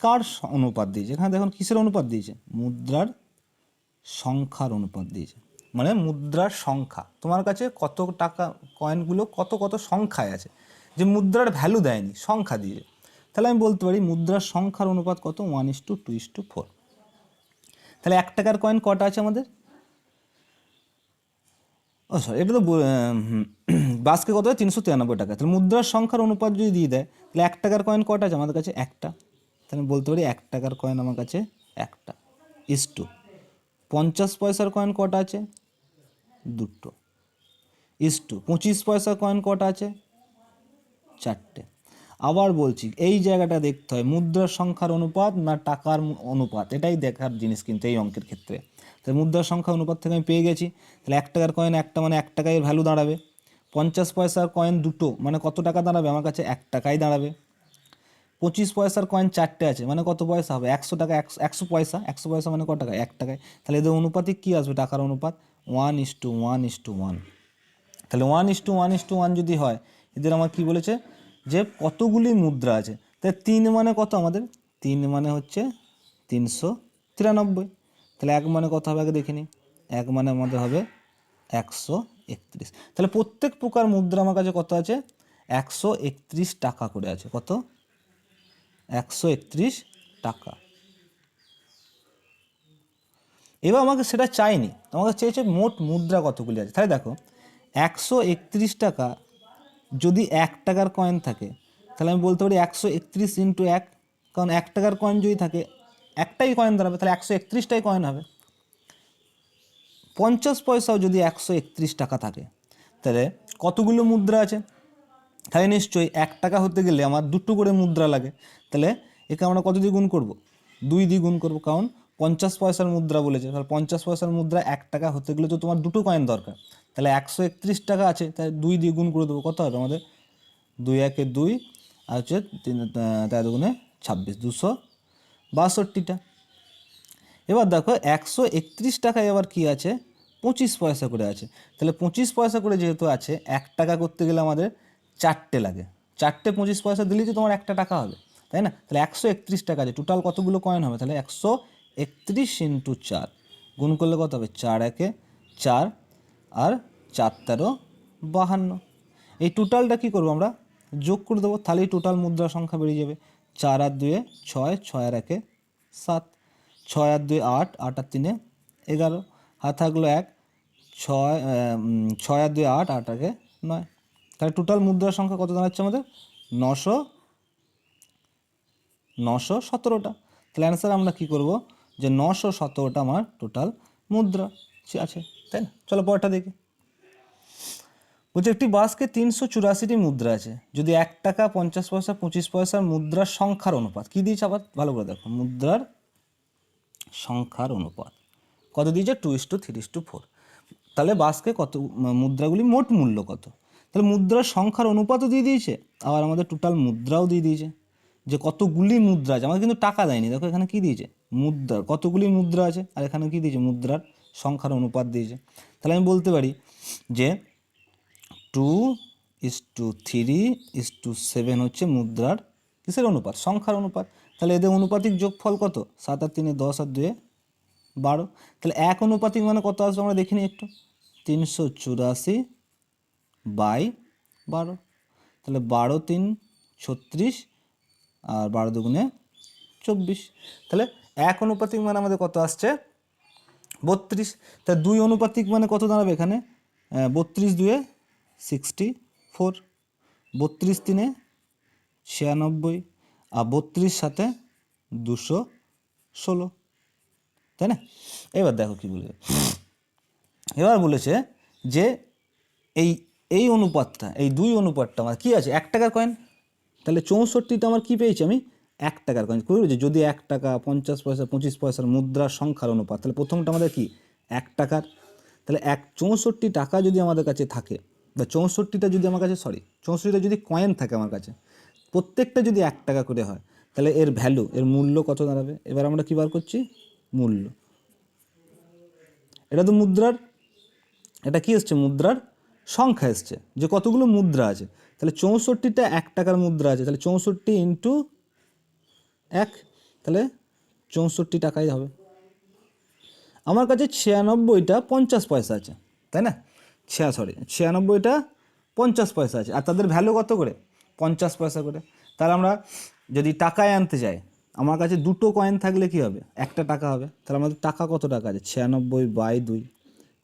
কার অনুপাত দিয়েছে। এখানে দেখুন কিসের অনুপাত দিয়েছে, মুদ্রার সংখ্যার অনুপাত দিয়েছে, মানে মুদ্রার সংখ্যা, তোমার কাছে কত টাকা কয়েনগুলো কত কত সংখ্যায় আছে, যে মুদ্রার ভ্যালু দেয়নি, সংখ্যা দিয়েছে। তাহলে আমি বলতে পারি মুদ্রার সংখ্যার অনুপাত কত, 1:2:4। তাহলে 1 টাকার কয়েন কটা আছে আমাদের, ও সরি, এটা তো বাসকে কত হয়, 393 টাকা। তাহলে মুদ্রার সংখ্যার অনুপাত যদি দিয়ে দেয়, তাহলে 1 টাকার কয়েন কটা আছে আমাদের কাছে, একটা। তাহলে বলতে পারি 1 টাকার কয়েন আমার কাছে একটা, ইস্টু 50 পয়সার কয়েন কটা আছে, দুটো, ইস্টু 25 পয়সার কয়েন কটা আছে, চারটে। আবার বলছি এই জায়গাটা দেখতে হয় মুদ্রার সংখ্যার অনুপাত না টাকার অনুপাত, এটাই দেখার জিনিস কিন্তু এই অঙ্কের ক্ষেত্রে। তাহলে মুদ্রার সংখ্যা অনুপাত থেকে আমি পেয়ে গেছি, তাহলে 1 টাকার কয়েন একটা মানে 1 টাকায় ভ্যালু দাঁড়াবে। 50 পয়সার কয়েন দুটো মানে কত টাকা দাঁড়াবে, আমার কাছে 1 টাকাই দাঁড়াবে। 25 পয়সার কয়েন চারটে আছে মানে কত পয়সা হবে, 100 টাকা, 100 পয়সা, 100 পয়সা মানে কত টাকা, 1 টাকায়। তাহলে এদের অনুপাতিক কী আসবে, টাকার অনুপাত 1:1:1। তাহলে 1:1:1 যদি হয়, এদের আমার কি বলেছে, যে কতগুলি মুদ্রা আছে। তাহলে 3 মানে কত আমাদের, 3 মানে হচ্ছে 393। তাহলে 1 মানে কত হবে আগে দেখে নিই, 1 মানে আমাদের হবে 131। তাহলে প্রত্যেক প্রকার মুদ্রা আমার কাছে কত আছে, 131 টাকা করে আছে, কত, 131 টাকা। এবার আমাকে সেটা চাইনি, আমাকে চেয়েছে মোট মুদ্রা কতগুলি আছে। তাহলে দেখো 131 টাকা যদি 1 টাকার কয়েন থাকে, তাহলে আমি বলতে পারি 131 × 1, কারণ 1 টাকার কয়েন যদি থাকে একটাই কয়েন দাঁড়াবে, তাহলে 131টাই কয়েন হবে। 50 পয়সাও যদি 131 টাকা থাকে, তাহলে কতগুলো মুদ্রা আছে, তাহলে নিশ্চয়ই 1 টাকা হতে গেলে আমার দুটো করে মুদ্রা লাগে। তাহলে একে আমরা কত দিয়ে গুণ করবো, 2 দিয়ে গুণ করবো, কারণ 50 পয়সার মুদ্রা বলেছে। তাহলে 50 পয়সার মুদ্রা 1 টাকা হতে গেলে তো তোমার দুটো কয়েন দরকার। তাহলে 131 টাকা আছে, তাই 2 দিয়ে গুণ করে দেবো, কত হবে আমাদের, 2 × 1 = 2, আর হচ্ছে 3 × 26, 262টা। এবার দেখো 131 টাকায় এবার কি আছে, 25 পয়সা করে আছে। তাহলে 25 পয়সা করে যেহেতু আছে, 1 টাকা করতে গেলে আমাদের 4টে লাগে, 4টে 25 পয়সা দিলেই তো তোমার 1 টাকা হবে, তাই না? তাহলে 131 টাকা আছে, টোটাল কতগুলো কয়েন হবে, তাহলে 131 × 4 গুণ করলে কত হবে, 4 × 1 = 4, আর 4 × 13 = 52। এই টোটালটা কী করবো আমরা, যোগ করে দেবো, তাহলেই টোটাল মুদ্রা সংখ্যা বেরিয়ে যাবে। 4 আর 2 6, 6 আর 1 7, 6 আর 2 8, 8 আর 3 11, হাত থাকলো 1, 6 আর 2 8, 8 আর 1 9। তাহলে টোটাল মুদ্রার সংখ্যা কত দাঁড়াচ্ছে আমাদের, 917টা। তাহলে অ্যান্সার আমরা কী করবো, যে 917টা আমার টোটাল মুদ্রা আছে, তাই না? চলো পরেরটা দেখি। বলছে একটি বাসকে 384টি মুদ্রা আছে, যদি 1 টাকা 50 পয়সা 25 পয়সার মুদ্রার সংখ্যার অনুপাত কী দিয়েছে, আবার ভালো করে দেখো, মুদ্রার সংখ্যার অনুপাত কত দিয়েছে, 2:3:4। তাহলে বাসকে কত মুদ্রাগুলি মোট মূল্য কত, তাহলে মুদ্রার সংখ্যার অনুপাতও দিয়ে দিয়েছে, আবার আমাদের টোটাল মুদ্রাও দিয়ে দিয়েছে, যে কতগুলি মুদ্রা আছে। আমাদের কিন্তু টাকা দেয়নি, দেখো এখানে কী দিয়েছে, মুদ্রার কতগুলি মুদ্রা আছে, আর এখানে কী দিয়েছে, মুদ্রার সংখ্যার অনুপাত দিয়েছে। তাহলে আমি বলতে পারি যে 2:3:7 হচ্ছে মুদ্রার কিসের অনুপাত, সংখ্যার অনুপাত। তাহলে এদের অনুপাতিক যোগফল কত, 7 আর 3 10 আর 2 12। তাহলে 1 অনুপাতিক মানে কত আসবে আমরা দেখে নিই একটু, 384/12। তাহলে 12 3 36, আর 12 2 24। তাহলে 1 অনুপাতিক মানে আমাদের কত আসছে, 32। তাহলে 2 অনুপাতিক মানে কত দাঁড়াবে এখানে, 32 2 64, 32 3 96, আর 32 সাথে 216, তাই না? এবার দেখো কী বলবে, এবার বলেছে যে এই এই অনুপাতটা, এই দুই অনুপাতটা আমার কী আছে, 1 টাকার কয়েন। তাহলে 64টা আমার কী পেয়েছি আমি, 1 টাকার কয়েন। বুঝেছি, যদি 1 টাকা, 50 পয়সা, 25 পয়সার মুদ্রার সংখ্যার অনুপাত, তাহলে প্রথমটা আমাদের কি 1 টাকার। তাহলে 64 টাকা যদি আমাদের কাছে থাকে, বা 64টা যদি আমার কাছে, 64টা যদি কয়েন থাকে আমার কাছে, প্রত্যেকটা যদি 1 টাকা করে হয়, তাহলে এর ভ্যালু, এর মূল্য কত দাঁড়াবে। এবার আমরা কী বার করছি, মূল্য। এটা তো মুদ্রার, এটা কি এসছে, মুদ্রার সংখ্যা এসছে, যে কতগুলো মুদ্রা আছে। তাহলে 64টা 1 টাকার মুদ্রা আছে, তাহলে 64 ইন্টু 1, তাহলে 64 টাকাই হবে। আমার কাছে 96টা 50 পয়সা আছে, তাই না, 96টা 50 পয়সা আছে, আর তাদের ভ্যালু কত করে, 50 পয়সা করে। তাহলে আমরা যদি টাকায় আনতে যাই, আমার কাছে দুটো কয়েন থাকলে কি হবে, 1 টাকা হবে। তাহলে আমাদের টাকা কত টাকা আছে, 96/2,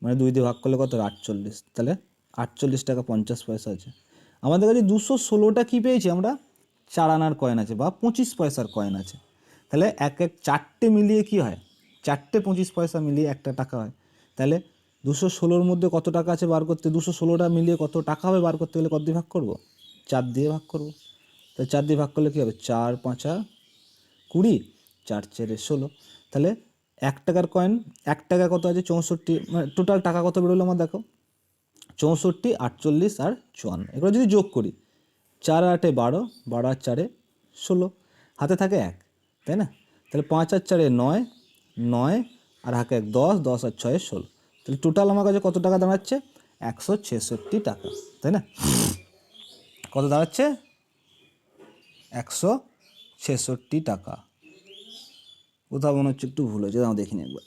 মানে 2 দিয়ে ভাগ করলে কত, 48। তাহলে 48 টাকা 50 পয়সা আছে। আমাদের কাছে 216টা কী পেয়েছি আমরা, 4 আনার কয়েন আছে, বা 25 পয়সার কয়েন আছে। তাহলে এক চারটে মিলিয়ে কি হয়, চারটে 25 পয়সা মিলিয়ে 1 টাকা হয়। তাহলে 216-র মধ্যে কত টাকা আছে বার করতে, 216টা মিলিয়ে কত টাকা হবে বার করতে গেলে কত দিয়ে ভাগ করব, 4 দিয়ে ভাগ করব। তাহলে 4 দিয়ে ভাগ করলে কী হবে, 4×5 = 20, 4×4 = 16। তাহলে 1 টাকার কয়েন, 1 টাকা কত আছে, 64, মানে টোটাল টাকা কত বেরোলো আমার, দেখো 64, 48 আর 54, এগুলো যদি যোগ করি, 4×8 = 12, 12 আর 4 = 16, হাতে থাকে 1, তাই না। তাহলে 5 আর 4 = 9, 9 আর হাতে 1 10, 10 আর 6 = 16। তাহলে টোটাল আমার কাছে কত টাকা দাঁড়াচ্ছে, 166 টাকা, তাই না। কত দাঁড়াচ্ছে, 166 টাকা। কোথাও মনে হচ্ছে একটু ভুল হয়েছে, দাঁড়াও দেখিনি একবার।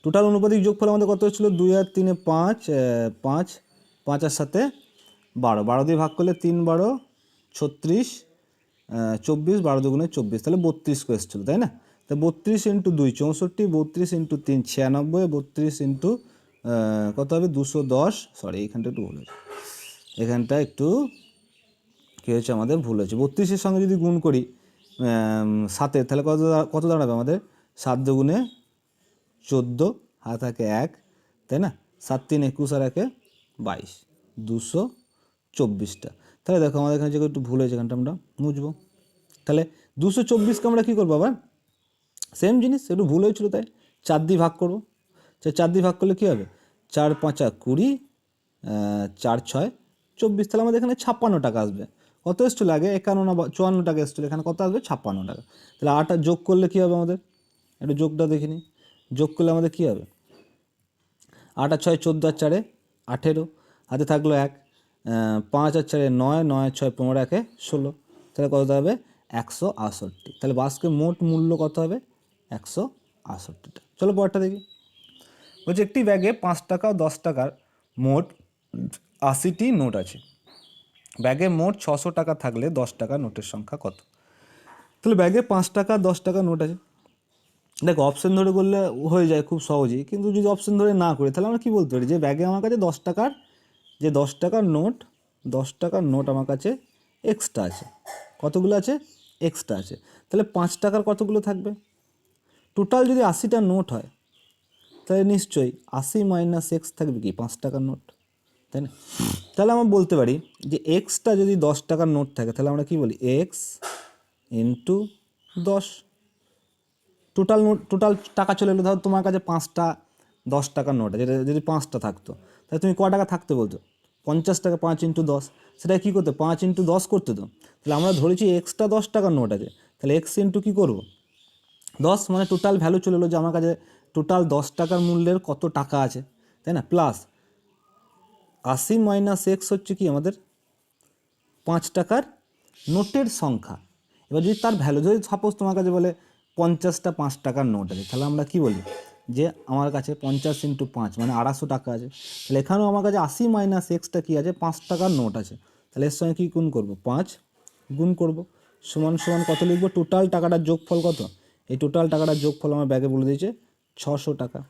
টোটাল অনুপাতিক যোগফল আমাদের কত হচ্ছিল, 2 আর 3 5, 5, 5 আর 7 12, 12 দিয়ে ভাগ করলে 3×12 = 36, 24, 12 দুগুণে 24, তাহলে 32 করে এসেছিলো, তাই না। তা 32 × 2 64, 32 × 3 96, 32 ইন্টু কত হবে, 210, এইখানটা একটু ভুল হয়েছে, এখানটা একটু কী হয়েছে আমাদের, ভুল হয়েছে। 32-এর সঙ্গে যদি গুণ করি 7-এর, তাহলে কত দাঁড়াবে আমাদের, 7 দুগুণে 14, হাত থাকে 1, তাই না, 7 3 21 আর 1 22, 224টা। তাহলে দেখো আমাদের এখানে যে একটু ভুল হয়েছে, এখানটা আমরা মুছবো। তাহলে 224কে আমরা কী করবো, আবার সেম জিনিস, একটু ভুল হয়েছিল তাই 4 দিয়ে ভাগ করবো। 4 দিয়ে ভাগ করলে কী হবে, 4×5 = 20, 4×6 = 24, তাহলে আমাদের এখানে 56 টাকা আসবে। কত এসেছিলো আগে, 51 না 54 টাকা এসেছিলো, এখানে কত আসবে, 56 টাকা। তাহলে 8 আর যোগ করলে কী হবে আমাদের, একটু যোগটা দেখে নিই, যোগ করলে আমাদের কী হবে, 8 আর 6 14, আর 4 18, হাতে থাকলো 1, 5 আর 4 9, 9 আর 6 15, 1 16, তাহলে কত হবে, 168। তাহলে বাস্কের মোট মূল্য কত হবে, 168 টাকা। চলো পরেরটা দেখি। বলছে একটি ব্যাগে 5 টাকা ও 10 টাকার মোট 80টি নোট আছে। ব্যাগে মোট 600 টাকা থাকলে 10 টাকার নোটের সংখ্যা কত। তাহলে ব্যাগে 5 টাকা 10 টাকার নোট আছে। দেখো অপশন ধরে করলে হয়ে যায় খুব সহজেই, কিন্তু যদি অপশন ধরে না করি, তাহলে আমরা কী বলতে পারি, যে ব্যাগে আমার কাছে 10 টাকার, যে 10 টাকার নোট, 10 টাকার নোট আমার কাছে এক্সট্রা আছে। কতগুলো আছে, এক্সট্রা আছে। তাহলে 5 টাকার কতগুলো থাকবে, টোটাল যদি 80টা নোট হয়, তাহলে নিশ্চয়ই 80 - x থাকবে কি, 5 টাকার নোট, তাই না। তাহলে আমরা বলতে পারি যে এক্সটা যদি 10 টাকার নোট থাকে, তাহলে আমরা কি বলি, x into 10। Total note, total টাকা চলে এলো। ধরো তোমার কাছে 5টা 10 টাকার নোট আছে, যেটা যদি 5টা থাকতো, তাহলে তুমি ক টাকা থাকতে বলতো, 50 টাকা। 5 × 10, সেটা কী করতে, 5 × 10 করতে তো। তাহলে আমরা ধরেছি এক্সট্রা 10 টাকার নোট আছে, তাহলে এক্স ইন্টু কী করবো, 10, মানে টোটাল ভ্যালু চলে এলো, যে আমার কাছে টোটাল 10 টাকার মূল্যের কত টাকা আছে, তাই না, প্লাস 80 - x হচ্ছে কি আমাদের 5 টাকার নোটের সংখ্যা। এবার যদি তার ভ্যালু, যদি সাপোজ তোমার কাছে বলে 50টা 5 টাকার নোট আছে, তাহলে আমরা কি বলি, যে আমার কাছে 50 × 5 মানে 250 টাকা আছে। তাহলে এখানেও আমার কাছে 80 - xটা কী আছে, 5 টাকার নোট আছে। তাহলে এর সঙ্গে কী গুণ করব, 5 গুণ করব, সমান সমান কত লিখব, টোটাল টাকাটার যোগফল কত, এই টোটাল টাকাটার যোগফল আমার ব্যাগে বলে দিয়েছে 600 টাকা।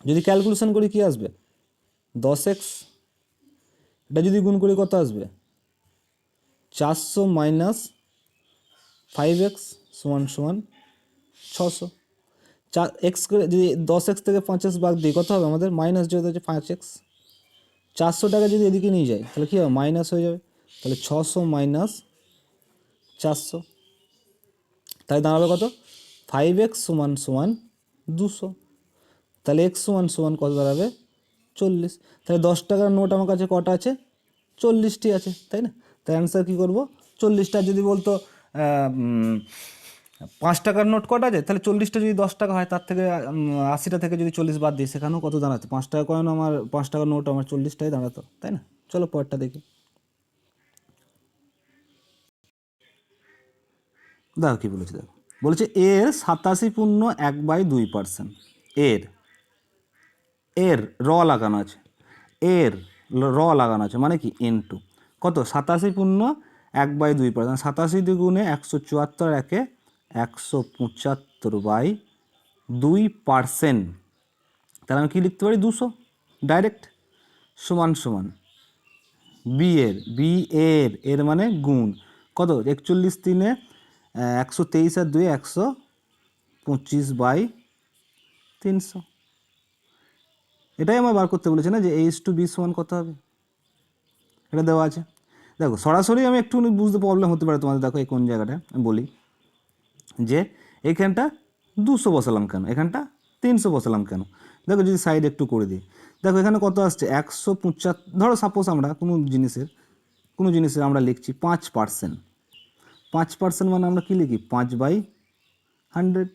যদি ক্যালকুলেশন করি কী আসবে, 10x, এটা যদি গুণ করি কত আসবে, 400 - 5x সমান সমান 600। এক্স করে যদি 10x থেকে 5x বাদ দিই কত হবে আমাদের, মাইনাস যেহেতু হচ্ছে 5x, 400 টাকা যদি এদিকে নিয়ে যায় তাহলে কী হবে, মাইনাস হয়ে যাবে। তাহলে 600 মাইনাস 400, তাই দাঁড়াবে কত, 5x সমান সমান 200। তাহলে x সমান সমান কত দাঁড়াবে, 40। তাহলে 10 টাকার নোট আমার কাছে কটা আছে, 40টি আছে, তাই না। তাই অ্যান্সার কী করবো, 40টা। যদি বলতো 5 টাকার নোট কটা আছে, তাহলে 40টা যদি 10 টাকা হয়, তার থেকে 80টা থেকে যদি 40 বাদ দিই, সেখানেও কত দাঁড়াতো, 5 টাকা কয়েন আমার, 5 টাকার নোট আমার 40টাই দাঁড়াতো, তাই না। চলো পরেরটা দেখি। দেখো কী বলেছে, দেখো বলেছে এর 87.1/2%, এর এর র লাগানো আছে, এর র লাগানো আছে মানে কি ইনটু কত, 87.1/2%, 87 দুগুণে 174, একে 175/2%। তাহলে আমি কী লিখতে পারি, 200 ডাইরেক্ট, সমান সমান বি এর মানে গুণ কত, 41 3 123 আর 2 125/300। এটাই আমার বার করতে বলেছে না, যে A/B সমান কত হবে, এটা দেওয়া আছে। দেখো সরাসরি আমি একটু বুঝতে প্রবলেম হতে পারে তোমাদের। দেখো এই কোন জায়গাটা আমি বলি, যে এইখানটা 200 বসালাম কেন, এখানটা 300 বসালাম কেন। দেখো যদি সাইড একটু করে দিই, দেখো এখানে কত আসছে 175। ধরো সাপোজ আমরা কোনো জিনিসের আমরা লিখছি 5%, 5% মানে আমরা কী লিখি, 5/100,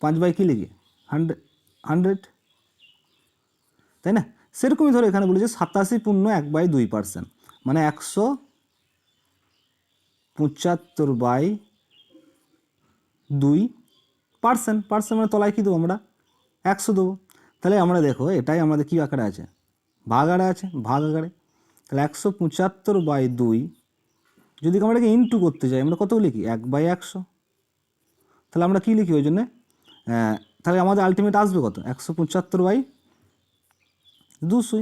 5 কী লিখি, 100, তাই না। সেরকমই ধরো এখানে বলেছে 87.1/2%, মানে 175/2%, পার্সেন্ট মানে তলায় কী দেবো আমরা, 100 দেবো। তাহলে আমরা দেখো এটাই আমাদের কী আকারে আছে, ভাগ আকারে আছে, ভাগ আকারে। তাহলে 175/2 যদি আমরা এটাকে ইনটু করতে চাই, আমরা কত লিখি, 1/100। তাহলে আমরা কী লিখি ওই জন্যে, তাহলে আমাদের আলটিমেট আসবে কত, 175/200।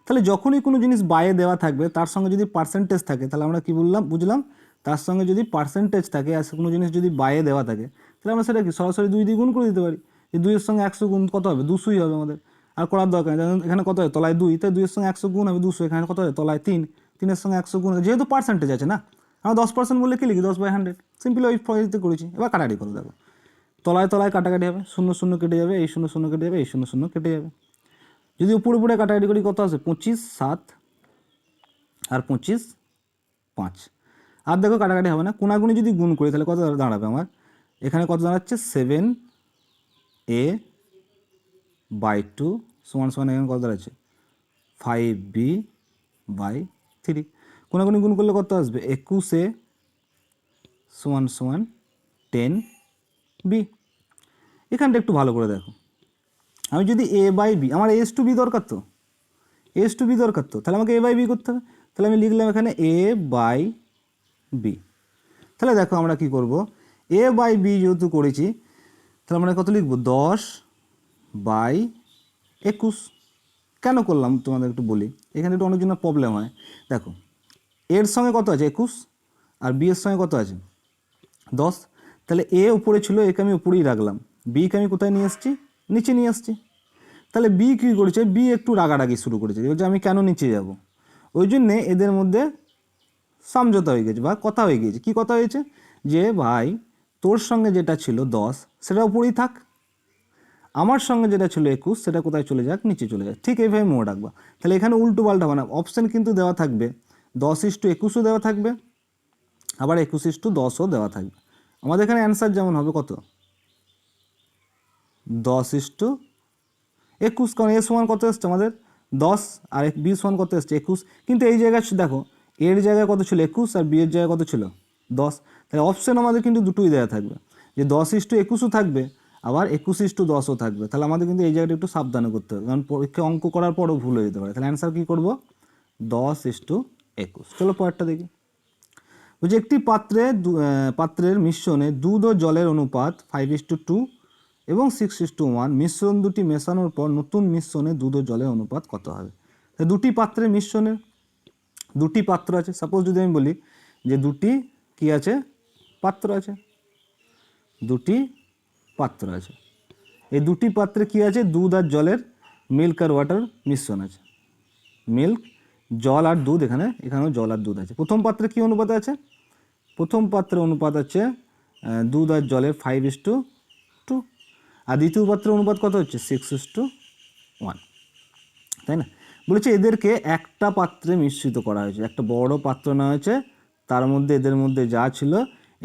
তাহলে যখনই কোনো জিনিস বাইরে দেওয়া থাকবে, তার সঙ্গে যদি পার্সেন্টেজ থাকে, তাহলে আমরা কী বুঝলাম, তার সঙ্গে যদি পার্সেন্টেজ থাকে আর কোনো জিনিস যদি বাইরে দেওয়া থাকে, তাহলে আমরা সেটা কি সরাসরি 2 দিয়ে গুণ করে দিতে পারি। এই 2 এর সঙ্গে 100 গুণ কত হবে, 200ই হবে আমাদের, আর করার দরকার নেই। এখানে কত হয়, তলায় 2, তাই 2 এর সঙ্গে 100 গুণ হবে 200, এখানে কত হয়, তলায় 3, 3 এর সঙ্গে 100 গুণ, যেহেতু পার্সেন্টেজ আছে না, আমরা 10% বললে কী লিখি, 10/100, সিম্পলি ওই ফর্মুলাতে করেছি। এবার কাটাকাটি করো, দেখো তলায় তলায় কাটাকাটি হবে, 0 0 কেটে যাবে, এই 0 0 কেটে যাবে, এই 0 0 কেটে যাবে। যদি উপরে উপরে কাটাকাটি করি কত আসে, 25 7 আর 25 5। আর দেখো কাটাকাটি হবে না, কোনাগুনি যদি গুণ করি তাহলে কত দাঁড়াবে আমার, এখানে কত দাঁড়াচ্ছে, 7a/2 সমান সমান এখানে কত দাঁড়াচ্ছে, 5b/3। কোনাগুনি গুণ করলে কত আসবে, 21a সমান সমান 10b। এখানটা একটু ভালো করে দেখো, আমি যদি a/b, আমার A/B দরকার তো, A/B দরকার তো, তাহলে আমাকে a/b করতে হবে। তাহলে আমি লিখলাম এখানে a/b। তাহলে দেখো আমরা কি করব, a/b যেহেতু করেছি, তাহলে আমরা কত লিখব, 10/21। কেন করলাম তোমাদের একটু বলি, এখানে একটু অনেক জনের প্রবলেম হয়। দেখো এর সঙ্গে কত আছে 21, আর বি এর সঙ্গে কত আছে 10। তাহলে এ উপরে ছিল, একে আমি উপরেই রাখলাম, বিকে আমি কোথায় নিয়ে আসছি, নিচে নিয়ে আসছি। তাহলে বি কী করেছে, বি একটু রাগারাগি শুরু করেছে, বলছে আমি কেন নিচে যাব। ওই জন্যে এদের মধ্যে সমঝোতা হয়ে গেছে বা কথা হয়ে গিয়েছে। কি কথা হয়েছে, যে ভাই তোর সঙ্গে যেটা ছিল 10 সেটা উপরেই থাক, আমার সঙ্গে যেটা ছিল 21 সেটা কোথায় চলে যাক, নিচে চলে যাক। ঠিক এইভাবে মনে রাখবা। তাহলে এখানে উল্টো পাল্টা হবে না, অপশান কিন্তু দেওয়া থাকবে, 10:21ও দেওয়া থাকবে, আবার 21:10ও দেওয়া থাকবে। আমাদের এখানে অ্যান্সার যেমন হবে কত, 10:21, কারণ এর সমান কত এসছে আমাদের 10, আর বি সমান কত এসছে 21। কিন্তু এই জায়গায় দেখো এর জায়গায় কত ছিল 21, আর বি এর জায়গায় কত ছিল 10। তাহলে অপশান আমাদের কিন্তু দুটোই দেওয়া থাকবে, যে 10:21ও থাকবে, আবার 21:10ও থাকবে। তাহলে আমাদের কিন্তু এই জায়গাটা একটু সাবধানে করতে হবে, কারণ পরীক্ষায় অঙ্ক করার পরও ভুল হয়ে যেতে পারে। তাহলে অ্যান্সার কী করবো, 10:21। চলো পরেরটা দেখি। বলছে একটি পাত্রের মিশ্রণে দুধ ও জলের অনুপাত 5:2 এবং 6:1। মিশ্রণ দুটি মেশানোর পর নতুন মিশ্রণে দুধ ও জলের অনুপাত কত হবে। দুটি পাত্রের মিশ্রণে, দুটি পাত্র আছে, সাপোজ যদি আমি বলি যে দুটি কি আছে, পাত্র আছে, দুটি পাত্র আছে। এই দুটি পাত্রে কি আছে? দুধ আর জলের মিল্ক আর ওয়াটার মিশ্রণ আছে। মিল্ক, জল আর দুধ, এখানেও জল আর দুধ আছে। প্রথম পাত্রে কি অনুপাত আছে? প্রথম পাত্রের অনুপাত হচ্ছে দুধ আর জলের 5:2, আর দ্বিতীয় পাত্রের অনুপাত কত হচ্ছে? 6:1, তাই না? বলেছে এদেরকে একটা পাত্রে মিশ্রিত করা হয়েছে, একটা বড় পাত্র নেওয়া হয়েছে, তার মধ্যে এদের মধ্যে যা ছিল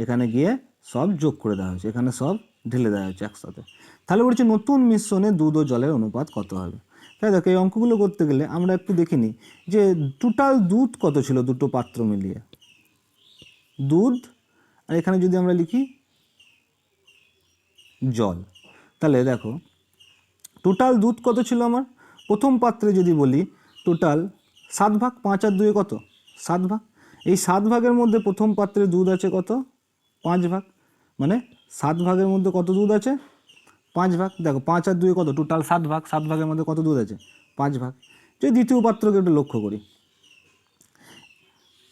এখানে গিয়ে সব যোগ করে দেওয়া হয়েছে, এখানে সব ঢেলে দেওয়া হয়েছে একসাথে। তাহলে বলছে নতুন মিশ্রণে দুধ ও জলের অনুপাত কত হবে? তাই দেখো এই অঙ্কগুলো করতে গেলে আমরা একটু দেখে নিই যে টোটাল দুধ কত ছিল দুটো পাত্র মিলিয়ে। দুধ, আর এখানে যদি আমরা লিখি জল, তাহলে দেখো টোটাল দুধ কত ছিল আমার? প্রথম পাত্রে যদি বলি টোটাল 7 ভাগ, 5 আর 2 কত? 7 ভাগ। এই 7 ভাগের মধ্যে প্রথম পাত্রে দুধ আছে কত? 5 ভাগ। মানে 7 ভাগের মধ্যে কত দুধ আছে? 5 ভাগ। দেখো 5 আর 2 কত? টোটাল 7 ভাগ, 7 ভাগের মধ্যে কত দুধ আছে? 5 ভাগ। যদি দ্বিতীয় পাত্রকে একটু লক্ষ্য করি,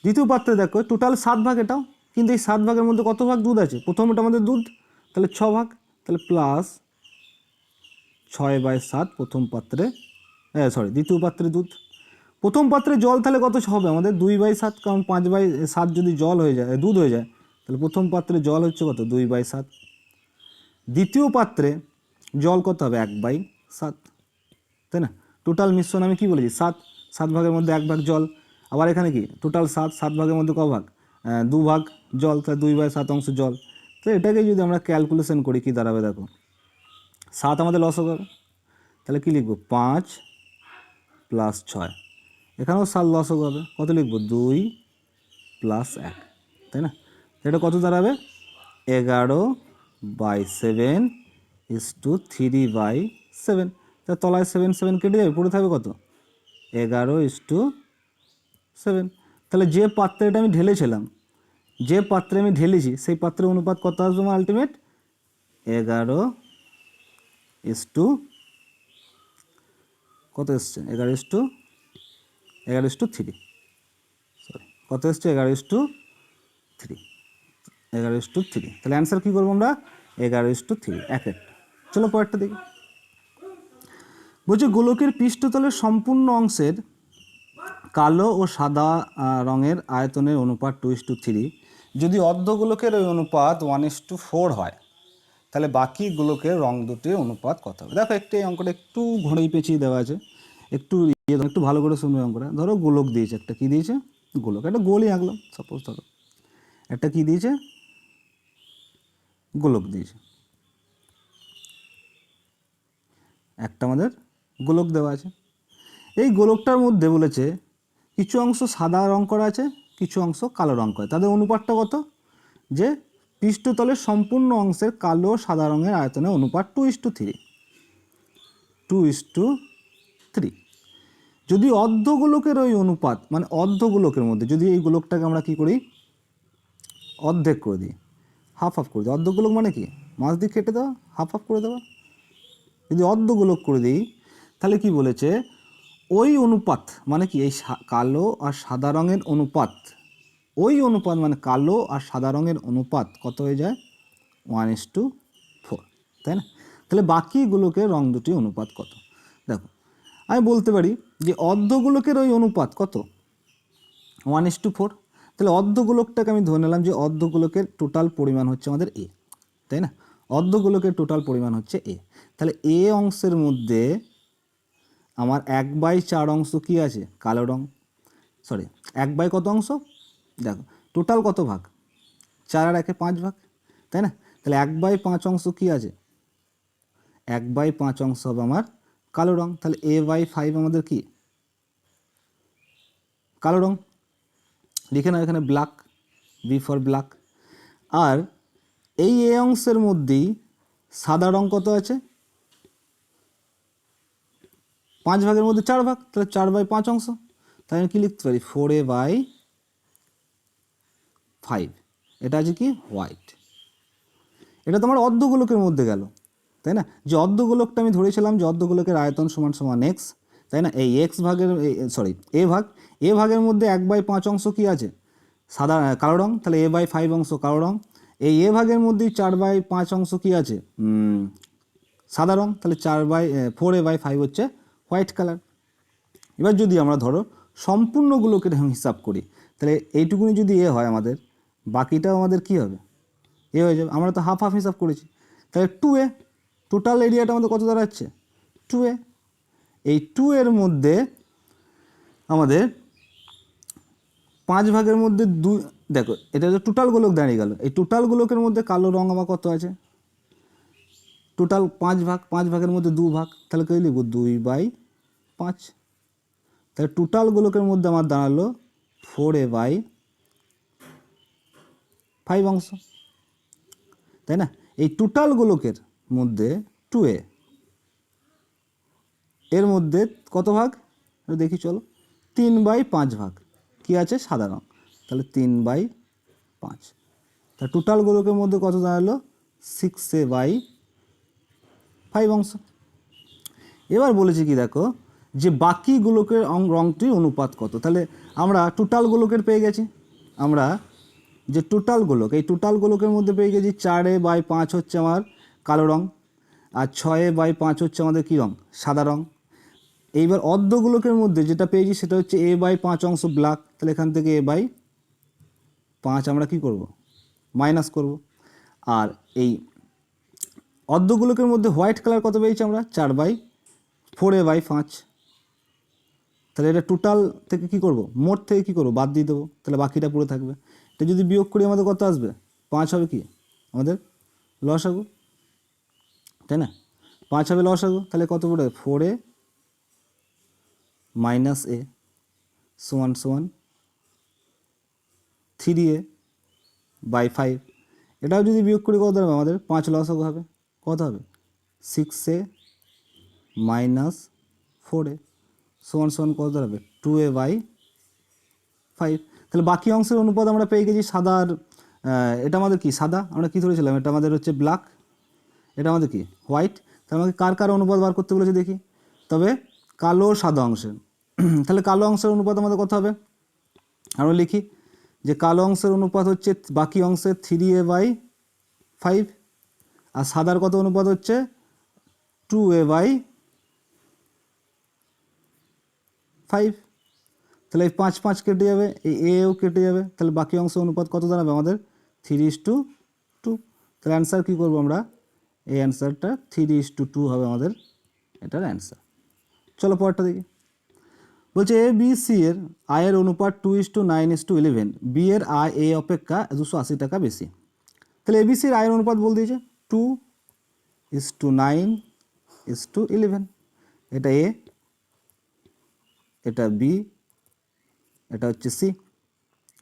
দ্বিতীয় পাত্রে দেখো টোটাল 7 ভাগ এটাও, কিন্তু এই 7 ভাগের মধ্যে কত ভাগ দুধ আছে? প্রথমটা আমাদের দুধ, তাহলে 6 ভাগ, তাহলে প্লাস 6/7 প্রথম পাত্রে, দ্বিতীয় পাত্রে দুধ। প্রথম পাত্রে জল তাহলে কত হবে আমাদের? 2/7, কারণ 5/7 যদি জল হয়ে যায়, দুধ হয়ে যায়, তাহলে প্রথম পাত্রে জল হচ্ছে কত? 2/7। দ্বিতীয় পাত্রে জল কত হবে? 1/7, তাই না? টোটাল মিশ্রণ আমি কি বলেছি? 7, 7 ভাগের মধ্যে 1 ভাগ জল। আবার এখানে কি টোটাল 7, 7 ভাগের মধ্যে ক ভাগ? 2 ভাগ জল, তাহলে 2/7 অংশ জল। তো এটাকে যদি আমরা ক্যালকুলেশন করি কি দাঁড়াবে? দেখো 7 আমাদের লস হবে, তাহলে কি লিখবো? 5 + 6, এখানেও 7 লস হবে, কত লিখবো? 2 + 1, তাই না? এটা কত দাঁড়াবে? 11/7 3/7। তা তলায় 7 7 কেটে যাবে, পড়ে থাকবে কত? 11:7। তাহলে যে পাত্রে এটা আমি ঢেলেছিলাম, যে পাত্রে আমি ঢেলেছি সেই পাত্রের অনুপাত কত আসবে আমার আলটিমেট? 11 কত এসছে? 11:3। সরি, কত এসছে? 11:3, 11:3। তাহলে অ্যান্সার কী করবো আমরা? 11:3, একটা। চলো পরেরটা দেখি। বলছে গোলকের পৃষ্ঠতলের সম্পূর্ণ অংশের কালো ও সাদা রঙের আয়তনের অনুপাত 2:3। যদি অর্ধগোলকের ওই অনুপাত 1:4 হয়, তাহলে বাকি গোলকের রং দুটির অনুপাত কত হবে? দেখো একটু এই অঙ্কটা একটু ঘোড়াই পেঁচিয়ে দেওয়া আছে, একটু ভালো করে শুনবে অঙ্কটা। ধরো গোলক দিয়েছে, একটা কী দিয়েছে? গোলক, একটা গোলই আঁকলাম সাপোজ। ধরো একটা কী দিয়েছে? গোলক দিয়েছে, একটা আমাদের গোলক দেওয়া আছে। এই গোলকটার মধ্যে বলেছে কিছু অংশ সাদা রং করা আছে, কিছু অংশ কালো রং করা। তাদের অনুপাতটা কত? যে পৃষ্ঠতলের সম্পূর্ণ অংশের কালো সাদা রঙের আয়তনের অনুপাত 2:3, 2:3। যদি অর্ধগোলকের ওই অনুপাত, মানে অর্ধগোলকের মধ্যে যদি এই গোলকটাকে আমরা কি করি? অর্ধেক করে দিই, হাফ হাফ করে দিই। অর্ধগোলক মানে কি? মাছ দিয়ে কেটে দেওয়া, হাফ হাফ করে দেওয়া। যদি অর্ধগোলক করে দিই তাহলে কি বলেছে? ওই অনুপাত মানে কি? এই কালো আর সাদা রঙের অনুপাত, ওই অনুপাত মানে কালো আর সাদা রঙের অনুপাত কত হয়ে যায়? 1:4, তাই না? তাহলে বাকিগুলোকের রং দুটি অনুপাত কত? দেখো আমি বলতে পারি যে অর্ধগোলকের ওই অনুপাত কত? 1:4। তাহলে অর্ধগোলকটাকে আমি ধরে নিলাম যে অর্ধগোলকের টোটাল পরিমাণ হচ্ছে আমাদের এ, তাই না? অর্ধগোলকের টোটাল পরিমাণ হচ্ছে এ। তাহলে এ অংশের মধ্যে আমার 1/4 অংশ কি আছে? কালো রং। সরি, 1 কত অংশ? দেখো টোটাল কত ভাগ? 4 আর 1 5 ভাগ, তাই না? তাহলে 1/5 অংশ কি আছে? 1/5 অংশ হবে আমার কালো রং। তাহলে A/5 আমাদের কি? কালো রং। লিখে নাও এখানে ব্ল্যাক, বি ফর ব্ল্যাক। আর এই এ অংশের মধ্যেই সাদা রং কত আছে? 5 ভাগের মধ্যে 4 ভাগ, তাহলে 4/5 অংশ। তাই আমি কী লিখতে পারি? 4A/5। এটা আছে কি? হোয়াইট। এটা তোমার অর্ধগোলকের মধ্যে গেল, তাই না? যে অর্ধগোলকটা আমি ধরেছিলাম যে অর্ধগোলকের আয়তন সমান x, তাই না? এই x ভাগের এ ভাগের মধ্যে 1/5 অংশ কি আছে? সাদা কালো রং। তাহলে A/5 অংশ কালো রং। এই এ ভাগের মধ্যেই 4/5 অংশ কি আছে সাদা রং, তাহলে 4A/5 হচ্ছে হোয়াইট কালার। এবার যদি আমরা ধরো সম্পূর্ণগুলোকে হিসাব করি, তাহলে এইটুকুনি যদি এ হয় আমাদের, বাকিটাও আমাদের কি হবে এ হয়ে যাবে। আমরা তো হাফ হাফ হিসাব করেছি, তাহলে 2A, টোটাল এরিয়াটা আমাদের কত দাঁড়াচ্ছে 2A। এই 2 এর মধ্যে আমাদের 5 ভাগের মধ্যে 2, দেখো এটা হচ্ছে টোটাল গোলক দাঁড়িয়ে গেল। এই টোটাল গোলকের মধ্যে কালো রং আমার কত আছে, টোটাল 5 ভাগ, 5 ভাগের মধ্যে 2 ভাগ, তাহলে কে লিখব 2/5। তাহলে টোটাল গোলকের মধ্যে আমার দাঁড়ালো 4A/5 অংশ, তাই না। এই টোটাল গোলকের মধ্যে 2A এর মধ্যে কত ভাগ দেখি চলো, 3/5 ভাগ কি আছে সাদা রং, তাহলে 3/5। তা টোটাল গোলকের মধ্যে কত দাঁড়ালো 6A/5 অংশ। এবার বলেছি কি দেখো, যে বাকি গোলকের রংটির অনুপাত কত। তাহলে আমরা টোটাল গোলকের পেয়ে গেছি, আমরা যে টোটাল গোলক, এই টোটাল গোলকের মধ্যে পেয়ে গেছি 4A/5 হচ্ছে আমার কালো রং, আর 6A/5 হচ্ছে আমাদের কী রং সাদা রং। এইবার অর্ধগোলকের মধ্যে যেটা পেয়েছি সেটা হচ্ছে A/5 অংশ ব্ল্যাক, তাহলে এখান থেকে A/5 আমরা কি করব মাইনাস করব। আর এই অর্ধগোলকের মধ্যে হোয়াইট কালার কত পেয়েছি আমরা 4A/5, তাহলে এটা টোটাল থেকে কি করব মোট থেকে কি করব বাদ দিয়ে দেবো, তাহলে বাকিটা পুরো থাকবে। এটা যদি বিয়োগ করি আমাদের কত আসবে 5 হবে কি আমাদের লসাগু, তাই না। 5 হবে লসাগু, তাহলে কত পড়ে 4A মাইনাস A সমান সমান 3A/5। এটাও যদি বিয়োগ করি কত হবে আমাদের 5 লসাগু হবে, কত হবে 6A মাইনাস 4A সমান সমান কত দাঁড়াবে 2A/5। তাহলে বাকি অংশের অনুপাত আমরা পেয়ে গেছি সাদার, এটা আমাদের কি সাদা, আমরা কি ধরেছিলাম এটা আমাদের হচ্ছে ব্ল্যাক, এটা আমাদের কি হোয়াইট। তাহলে আমাকে কার কার অনুপাত বার করতে বলেছে দেখি, তবে কালো সাদা অংশের। তাহলে কালো অংশের অনুপাত আমাদের কত হবে, আমরা লিখি যে কালো অংশের অনুপাত হচ্ছে বাকি অংশের 3A/5, আর সাদার কত অনুপাত হচ্ছে 2A/5। তাহলে এই 5 5 কেটে যাবে, এই এও কেটে যাবে, তাহলে বাকি অংশ অনুপাত কত দাঁড়াবে আমাদের 3:2। তাহলে অ্যান্সার কী করবো আমরা, এই অ্যান্সারটা 3:2 হবে আমাদের এটার অ্যান্সার। চলো পরেরটা দেখি, বলছে ABC এর আয়ের অনুপাত 2:9:11, বি এর আয় এ অপেক্ষা 280 টাকা বেশি। তাহলে ABCর আয়ের অনুপাত বল দিয়েছে 2:9:11, এটা এ, এটা বি, এটা হচ্ছে সি।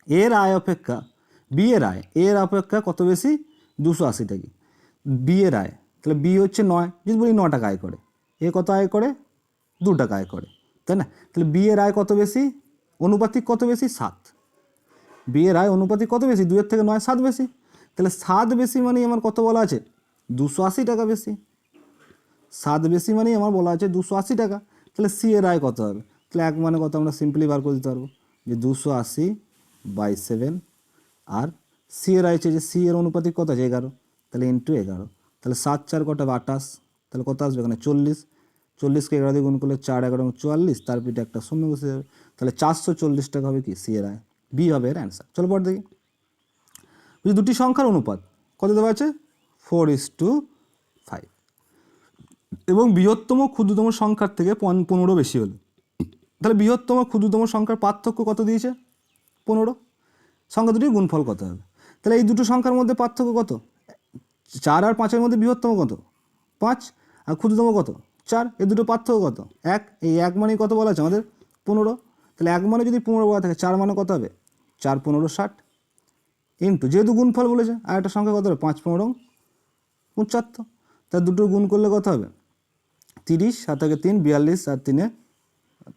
এর আয় অপেক্ষা বি এর আয় এর অপেক্ষা কত বেশি 280 টাকা। বি এর আয়, তাহলে বি হচ্ছে 9, যদি বলি 9 টাকা আয় করে, এ কত আয় করে 2 টাকা আয় করে, তাই না। তাহলে বি এর আয় কত বেশি, অনুপাতিক কত বেশি 7, বি এর আয় অনুপাতিক কত বেশি 2 এর থেকে 9 7 বেশি। তাহলে 7 বেশি মানে আমার কত বলা আছে 280 টাকা বেশি, 7 বেশি মানে আমার বলা আছে 280 টাকা। তাহলে সি এর আয় কত হবে, তাহলে এক মানে কত আমরা সিম্পলি বার করে দিতে পারবো যে 280/7, আর সি এর আয় হচ্ছে যে সি এর অনুপাতিক কত আছে 11, তাহলে ইন্টু 11, তাহলে 7 4 কত হবে 28, তাহলে কত আসবে এখানে 40, 40কে 11 দিয়ে গুণ করলে 4 11 44, তার পিঠে একটা শূন্য বসে যাবে, তাহলে 440 টাকা হবে কি সি এর আয়, বি হবে এর অ্যান্সার। চলো পর দেখি, দুটি সংখ্যার অনুপাত কত দেওয়া আছে 4:5, এবং বৃহত্তম ক্ষুদ্রতম সংখ্যার থেকে 15 বেশি হলো। তাহলে বৃহত্তম ক্ষুদ্রতম সংখ্যার পার্থক্য কত দিয়েছে 15, সংখ্যা দুটির গুণফল কত হবে। তাহলে এই দুটো সংখ্যার মধ্যে পার্থক্য কত, 4 আর 5-এর মধ্যে বৃহত্তম কত 5, আর ক্ষুদ্রতম কত 4, এই দুটো পার্থক্য কত 1, এই 1 মানে কত বলা আছে আমাদের 15, তাহলে 1 মানে যদি 15 বলা থাকে 4 মানে কত হবে 4 15 60, ইন্টু যেহেতু গুণফল বলেছে আর একটা সংখ্যা কত হবে 5 15 75, তার দুটো গুণ করলে কত হবে 30, 7 থেকে 3 42, আর 3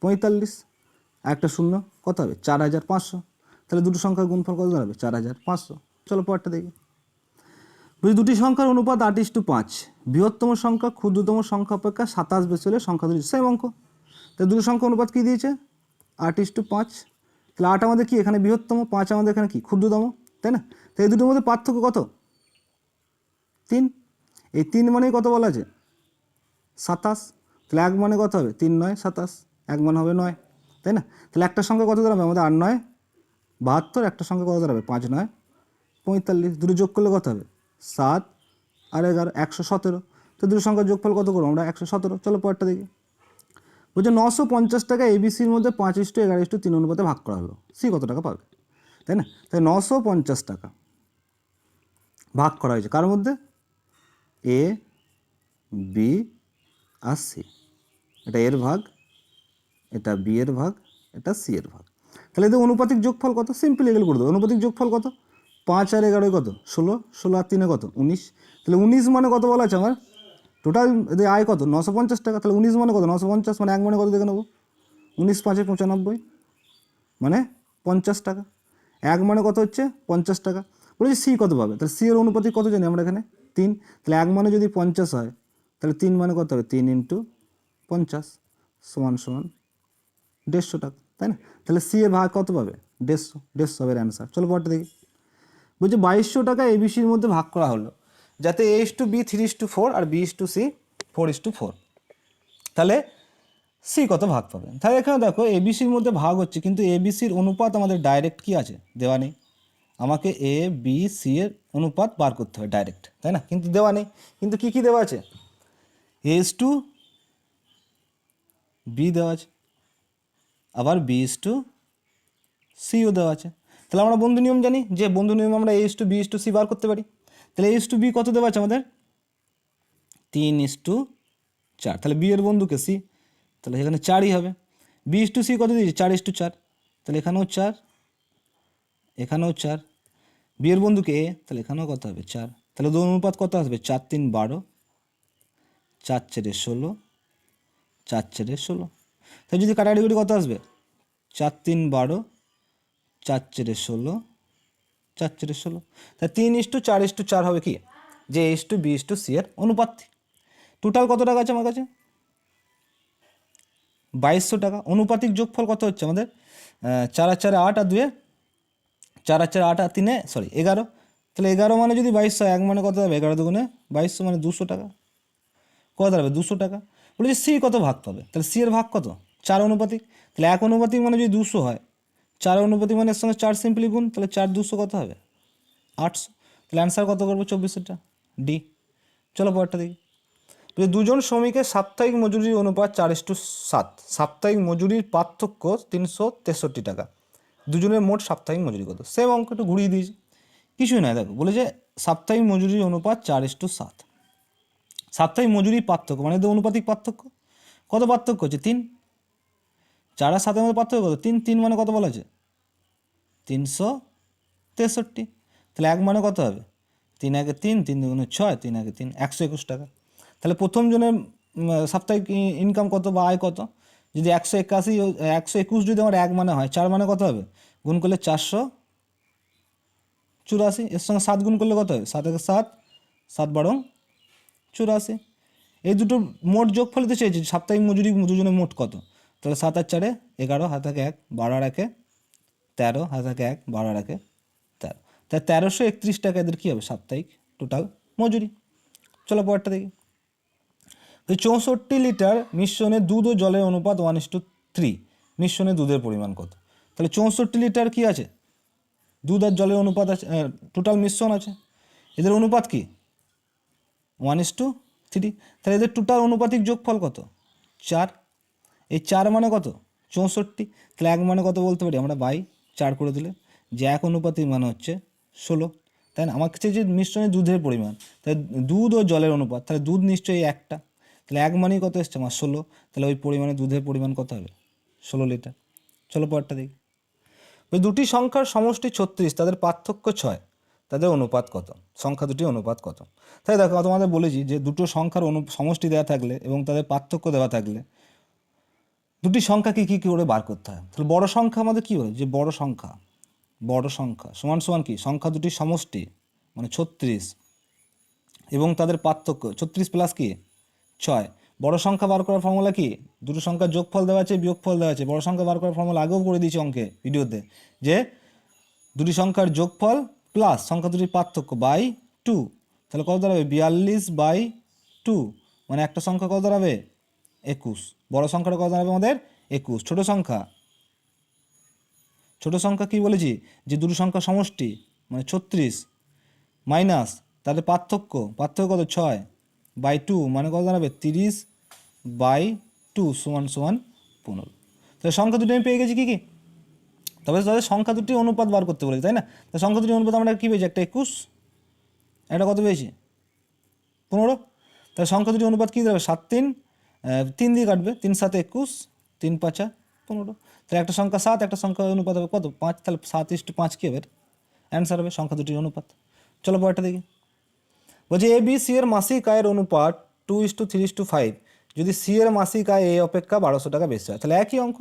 45, একটা শূন্য কত হবে 4500, তাহলে দুটো সংখ্যার গুণফল কত দাঁড়াবে 4500। চলো পরেরটা দেখি, বুঝি দুটি সংখ্যার অনুপাত 8:5, বৃহত্তম সংখ্যা ক্ষুদ্রতম সংখ্যা অপেক্ষা 27 বেশি হলে সংখ্যা দুটি সেম অঙ্ক। তাহলে দুটো সংখ্যা অনুপাত কী দিয়েছে 8:5, তাহলে 8 আমাদের কি এখানে বৃহত্তম, 5 আমাদের এখানে কি ক্ষুদ্রতম, তাই না। তাই এই দুটোর মধ্যে পার্থক্য কত 3, এই 3 মানেই কত বলা আছে 27, তাহলে 1 মানে কত হবে 3 9 27, 1 মানে হবে 9, তাই না? তাহলে একটা সংখ্যা কত দাঁড়াবে আমাদের 8 9 72, একটা সংখ্যা কত দাঁড়াবে 5 9 45, দুটো যোগ করলে কত হবে 7 আর 11 117, তো দুটো সংখ্যার যোগফল কত করবো আমরা 117। চলো পরেরটা দেখি, বলছে 950 টাকা এবিসির মধ্যে 5:11:3 অনুপাতে ভাগ করা হলো, সি কত টাকা পাবে, তাই না? তাই 950 টাকা ভাগ করা হয়েছে কার মধ্যে, এ বি আর সি, এটা এর ভাগ, এটা বি এর ভাগ, এটা সি এর ভাগ। তাহলে এদের অনুপাতিক যোগফল কত, সিম্পল এগুলো করে দেবো। অনুপাতিক যোগফল কত, 5 আর 11 কত 16, 16 আর 3 কত 19, তাহলে 19 মানে কত বলা আছে আমার, টোটাল এদের আয় কত 950 টাকা, তাহলে 19 মানে কত 950, মানে 1 মানে কত দেখে নেবো 19 5 95, মানে 50 টাকা। 1 মানে কত হচ্ছে 50 টাকা। বলেছি সি কত পাবে, তাহলে সি এর অনুপাতিক কত জানি আমরা এখানে 3, তাহলে 1 মানে যদি 50 হয় তাহলে 3 মানে কত হবে 3 × 50 সমান 150 টাকা, তাই না? তাহলে সি এর ভাগ কত পাবে 150 হবে অ্যান্সার। চলো পরটা দেখি, বলছে 2200 টাকা এবিসির মধ্যে ভাগ করা হলো, যাতে A:B 3:4 আর B:C 4:4, তাহলে সি কত ভাগ পাবে। তাহলে এখানে দেখো এবিসির মধ্যে ভাগ হচ্ছে, কিন্তু এবিসির অনুপাত আমাদের ডাইরেক্ট কি আছে দেওয়া নেই, আমাকে এ বি সি এর অনুপাত বার করতে হবে ডাইরেক্ট, তাই না? কিন্তু দেওয়া নেই, কিন্তু কি কি দেওয়া আছে, A:B দেওয়া আছে, আবার B:Cও দেওয়া আছে। তাহলে আমরা বন্ধু নিয়ম জানি, যে বন্ধু নিয়ম আমরা A:B:C বার করতে পারি। তাহলে A:B কত দেওয়া আছে আমাদের 3:4, তাহলে বি এর বন্ধুকে সি, তাহলে এখানে 4ই হবে। B:C কত দিয়েছে 4:4, তাহলে এখানেও 4, এখানেও 4, বি এর বন্ধুকে এ, তাহলে এখানেও কত হবে 4, তাহলে দু অনুপাত কত আসবে 4 3 12, 4 4 16, 4 4 16, তাই যদি কাটাকাটি করি কত আসবে 4 3 12, 4 4 16, 4 4 16, তাই 3:4:4 হবে কি, যে A:B:C এর অনুপাত। টোটাল কত টাকা আছে আমার কাছে 2200 টাকা। অনুপাতিক যোগফল কত হচ্ছে আমাদের 4 আর 4 8 আর 2 4 আর 4 8 আর 3 11, তাহলে 11 মানে যদি 2200, 1 মানে কত হবে 11 দুগুণে 2200, মানে 200 টাকা, কত দাঁড়াবে 200 টাকা। বলেছি সি কত ভাগ পাবে, তাহলে সি এর ভাগ কত 4 অনুপাতিক, তাহলে 1 অনুপাতিক মানে যদি 200 হয়, 4 অনুপাতিক মানে এর সঙ্গে 4 সিম্পলি গুণ, তাহলে 4 200 কত হবে 800, তাহলে অ্যান্সার কত করবো 24টা ডি। চলো পরেরটা দেখি, দুজন শ্রমিকের সাপ্তাহিক মজুরির অনুপাত 4:7, সাপ্তাহিক মজুরির পার্থক্য 363 টাকা, দুজনের মোট সাপ্তাহিক মজুরি কত, সেম অঙ্ক একটু ঘুরিয়ে দিয়েছি, কিছুই নয়। দেখো বলে যে সাপ্তাহিক মজুরির অনুপাত 4:7, সাপ্তাহিক মজুরির পার্থক্য মানে এদের অনুপাতিক পার্থক্য, কত পার্থক্য হচ্ছে 3, 4 আর 7-এর মধ্যে পার্থক্য কত 3, 3 মানে কত বলা আছে 363, তাহলে 1 মানে কত হবে 3 1 3, 3 2 6, 3 1 3, 121 টাকা। তাহলে প্রথম জনের সাপ্তাহিক ইনকাম কত বা আয় কত, যদি 181 121 যদি আমার 1 মানে হয়, 4 মানে কত হবে গুণ করলে 484, এর সঙ্গে 7 গুণ করলে কত হবে 7 1 7, 7 12 84, এই দুটো মোট যোগফল তো চেয়েছি সাপ্তাহিক মজুরি দুজনের মোট কত, তাহলে 7 আর 4 11, হাত থাকে 1, 12 আর 1 13, হাত থাকে 1, 12 আর 1 13, তাই 1331 টাকা এদের কী হবে সাপ্তাহিক টোটাল মজুরি। চলো পরেরটা দেখি, 64 লিটার মিশ্রণে দুধ ও জলের অনুপাত 1:3, মিশ্রণে দুধের পরিমাণ কত, তাহলে 64 লিটার কি আছে দুধ আর জলের অনুপাত আছে, টোটাল মিশ্রণ আছে, এদের অনুপাত কি 1:3, তাহলে এদের টোটাল অনুপাতিক যোগফল কত 4, এই 4 মানে কত 64, তাহলে 1 মানে কত বলতে পারি আমরা 4 করে দিলে, যে 1 অনুপাতিক মানে হচ্ছে 16, তাই না? আমার কাছে যে মিশ্রণে দুধের পরিমাণ, তাহলে দুধ ও জলের অনুপাত, তাহলে দুধ নিশ্চয়ই একটা, তাহলে 1 মানেই কত এসছে আমার 16, তাহলে ওই পরিমাণে দুধের পরিমাণ কত হবে 16 লিটার। চলো পরেরটা দেখি, ওই দুটি সংখ্যার সমষ্টি 36, তাদের পার্থক্য 6, তাদের অনুপাত কত, সংখ্যা দুটি অনুপাত কত। তাই দেখো তোমাদের বলেছি যে দুটো সংখ্যার সমষ্টি দেওয়া থাকলে এবং তাদের পার্থক্য দেওয়া থাকলে দুটি সংখ্যাকে কী কী করে বার করতে হয়। তাহলে বড় সংখ্যা আমাদের কী হয়, যে বড় সংখ্যা সমান সমান কি সংখ্যা দুটির সমষ্টি মানে 36 এবং তাদের পার্থক্য 36 প্লাস কি 6। বড় সংখ্যা বার করার ফর্মুলা কি, দুটো সংখ্যার যোগফল দেওয়া আছে বিয়োগফল দেওয়া আছে, বড় সংখ্যা বার করার ফর্মুলা আগেও করে দিয়েছি অঙ্কে ভিডিওতে, যে দুটি সংখ্যার যোগফল প্লাস সংখ্যা দুটির পার্থক্য বাই 2, তাহলে কত দাঁড়াবে 42/2, মানে একটা সংখ্যা কত দাঁড়াবে 21। বড় সংখ্যাটা কত দাঁড়াবে আমাদের 21। ছোট সংখ্যা কি বলেছি যে দুটো সংখ্যা সমষ্টি মানে 36 মাইনাস তাহলে পার্থক্য কত 6/2 মানে কত দাঁড়াবে 30/2 সমান সমান 15। তাহলে সংখ্যা দুটো আমি পেয়ে গেছি কি তবে তাদের সংখ্যা দুটি অনুপাত বার করতে বলেছি, তাই না? তাহলে সংখ্যা দুটি অনুপাত আমরা কী পেয়েছি, একটা 21, একটা কত পেয়েছি 15। তাহলে সংখ্যা দুটি অনুপাত কী দেবে 7 3 দিয়ে কাটবে, 3 7 21, 3 5 15। তাহলে একটা সংখ্যা 7, একটা সংখ্যা অনুপাত হবে কত 5, তাহলে 7:5 কী হবে অ্যান্সার হবে সংখ্যা দুটির অনুপাত। চলো পরেরটা দেখি। বলছে এ বি সি এর মাসিক আয়ের অনুপাত 2:3:5 যদি সি এর মাসিক আয় এ অপেক্ষা 1200 টাকা বেশি হয়, তাহলে একই অঙ্ক।